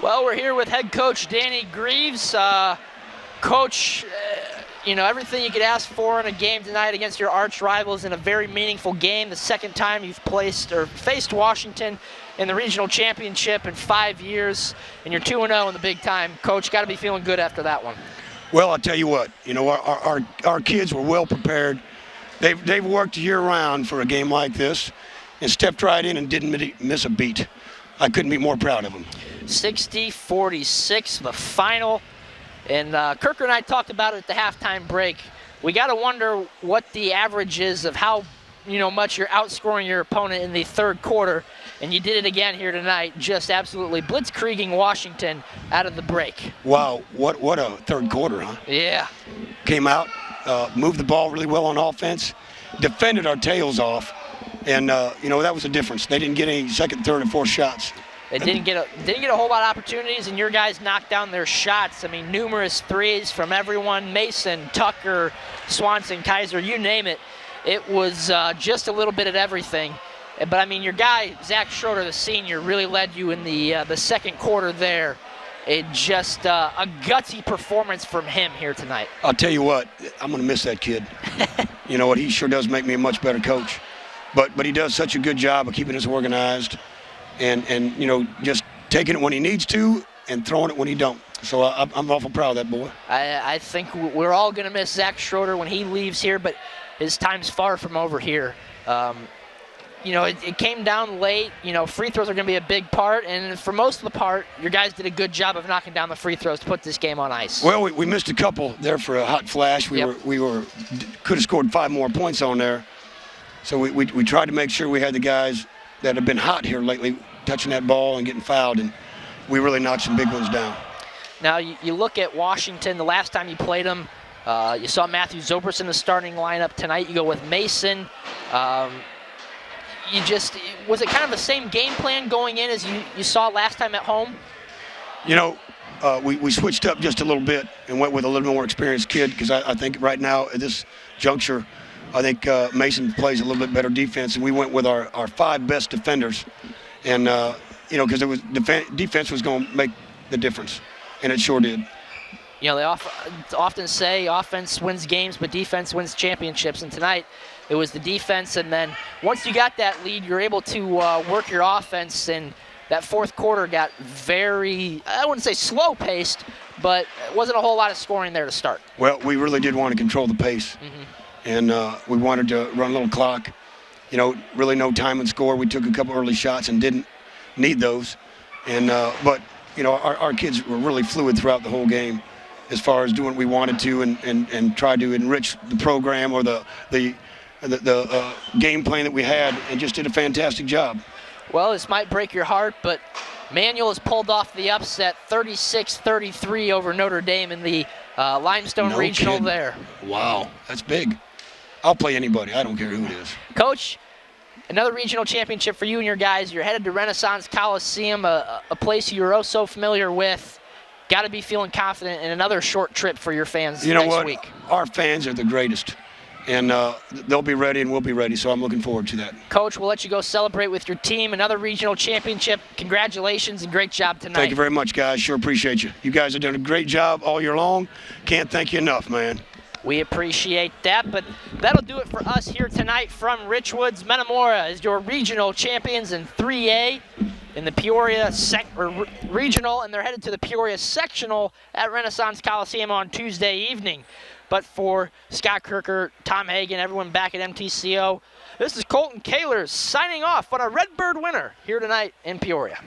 Well, we're here with head coach Danny Greaves. Coach, you know, everything you could ask for in a game tonight against your arch rivals in a very meaningful game. The second time you've faced Washington in the regional championship in 5 years, and you're 2-0 in the big time. Coach, got to be feeling good after that one. Well, I'll tell you what, you know, our kids were well prepared. They've worked year-round for a game like this and stepped right in and didn't miss a beat. I couldn't be more proud of them. 60-46, the final. And Kirker and I talked about it at the halftime break. We got to wonder what the average is of how much you're outscoring your opponent in the third quarter. And you did it again here tonight, just absolutely blitzkrieging Washington out of the break. Wow, what a third quarter, huh? Yeah. Came out, moved the ball really well on offense, defended our tails off, and that was the difference. They didn't get any second, third, and fourth shots. They didn't get a whole lot of opportunities, and your guys knocked down their shots. I mean, numerous threes from everyone: Mason, Tucker, Swanson, Kaiser, you name it. It was just a little bit of everything. But I mean, your guy Zach Schroeder, the senior, really led you in the second quarter there. It just a gutsy performance from him here tonight. I'll tell you what, I'm going to miss that kid. You know what? He sure does make me a much better coach. But he does such a good job of keeping us organized, and just taking it when he needs to and throwing it when he don't. So I'm awful proud of that boy. I think we're all going to miss Zach Schroeder when he leaves here, but his time's far from over here. It came down late. Free throws are going to be a big part, and for most of the part, your guys did a good job of knocking down the free throws to put this game on ice. Well, we missed a couple there for a hot flash. We could have scored 5 more points on there. So we tried to make sure we had the guys that have been hot here lately touching that ball and getting fouled, and we really knocked some big ones down. Now, you look at Washington, the last time you played them, you saw Matthew Zobrist in the starting lineup. Tonight you go with Mason. Was it kind of the same game plan going in as you saw last time at home? We switched up just a little bit and went with a little more experienced kid, because I think right now at this juncture, I think Mason plays a little bit better defense, and we went with our 5 best defenders. And, because it was defense was going to make the difference, and it sure did. They often say offense wins games, but defense wins championships. And tonight, it was the defense. And then once you got that lead, you're able to work your offense. And that fourth quarter got very, I wouldn't say slow-paced, but it wasn't a whole lot of scoring there to start. Well, we really did want to control the pace. Mm-hmm. And we wanted to run a little clock. Really no time and score. We took a couple early shots and didn't need those. And but our kids were really fluid throughout the whole game, as far as doing what we wanted to and try to enrich the program or the game plan that we had, and just did a fantastic job. Well, this might break your heart, but Manual has pulled off the upset, 36-33 over Notre Dame in the Limestone Regional kidding. There. Wow, that's big. I'll play anybody. I don't care who it is. Coach, another regional championship for you and your guys. You're headed to Renaissance Coliseum, a place you're oh so familiar with. Got to be feeling confident in another short trip for your fans next week. Our fans are the greatest, and they'll be ready and we'll be ready, so I'm looking forward to that. Coach, we'll let you go celebrate with your team. Another regional championship. Congratulations and great job tonight. Thank you very much, guys. Sure appreciate you. You guys have done a great job all year long. Can't thank you enough, man. We appreciate that, but that'll do it for us here tonight from Richwoods. Metamora is your regional champions in 3A in the Peoria regional, and they're headed to the Peoria sectional at Renaissance Coliseum on Tuesday evening. But for Scott Kirker, Tom Hagen, everyone back at MTCO, this is Colton Kaler signing off on a Redbird winner here tonight in Peoria.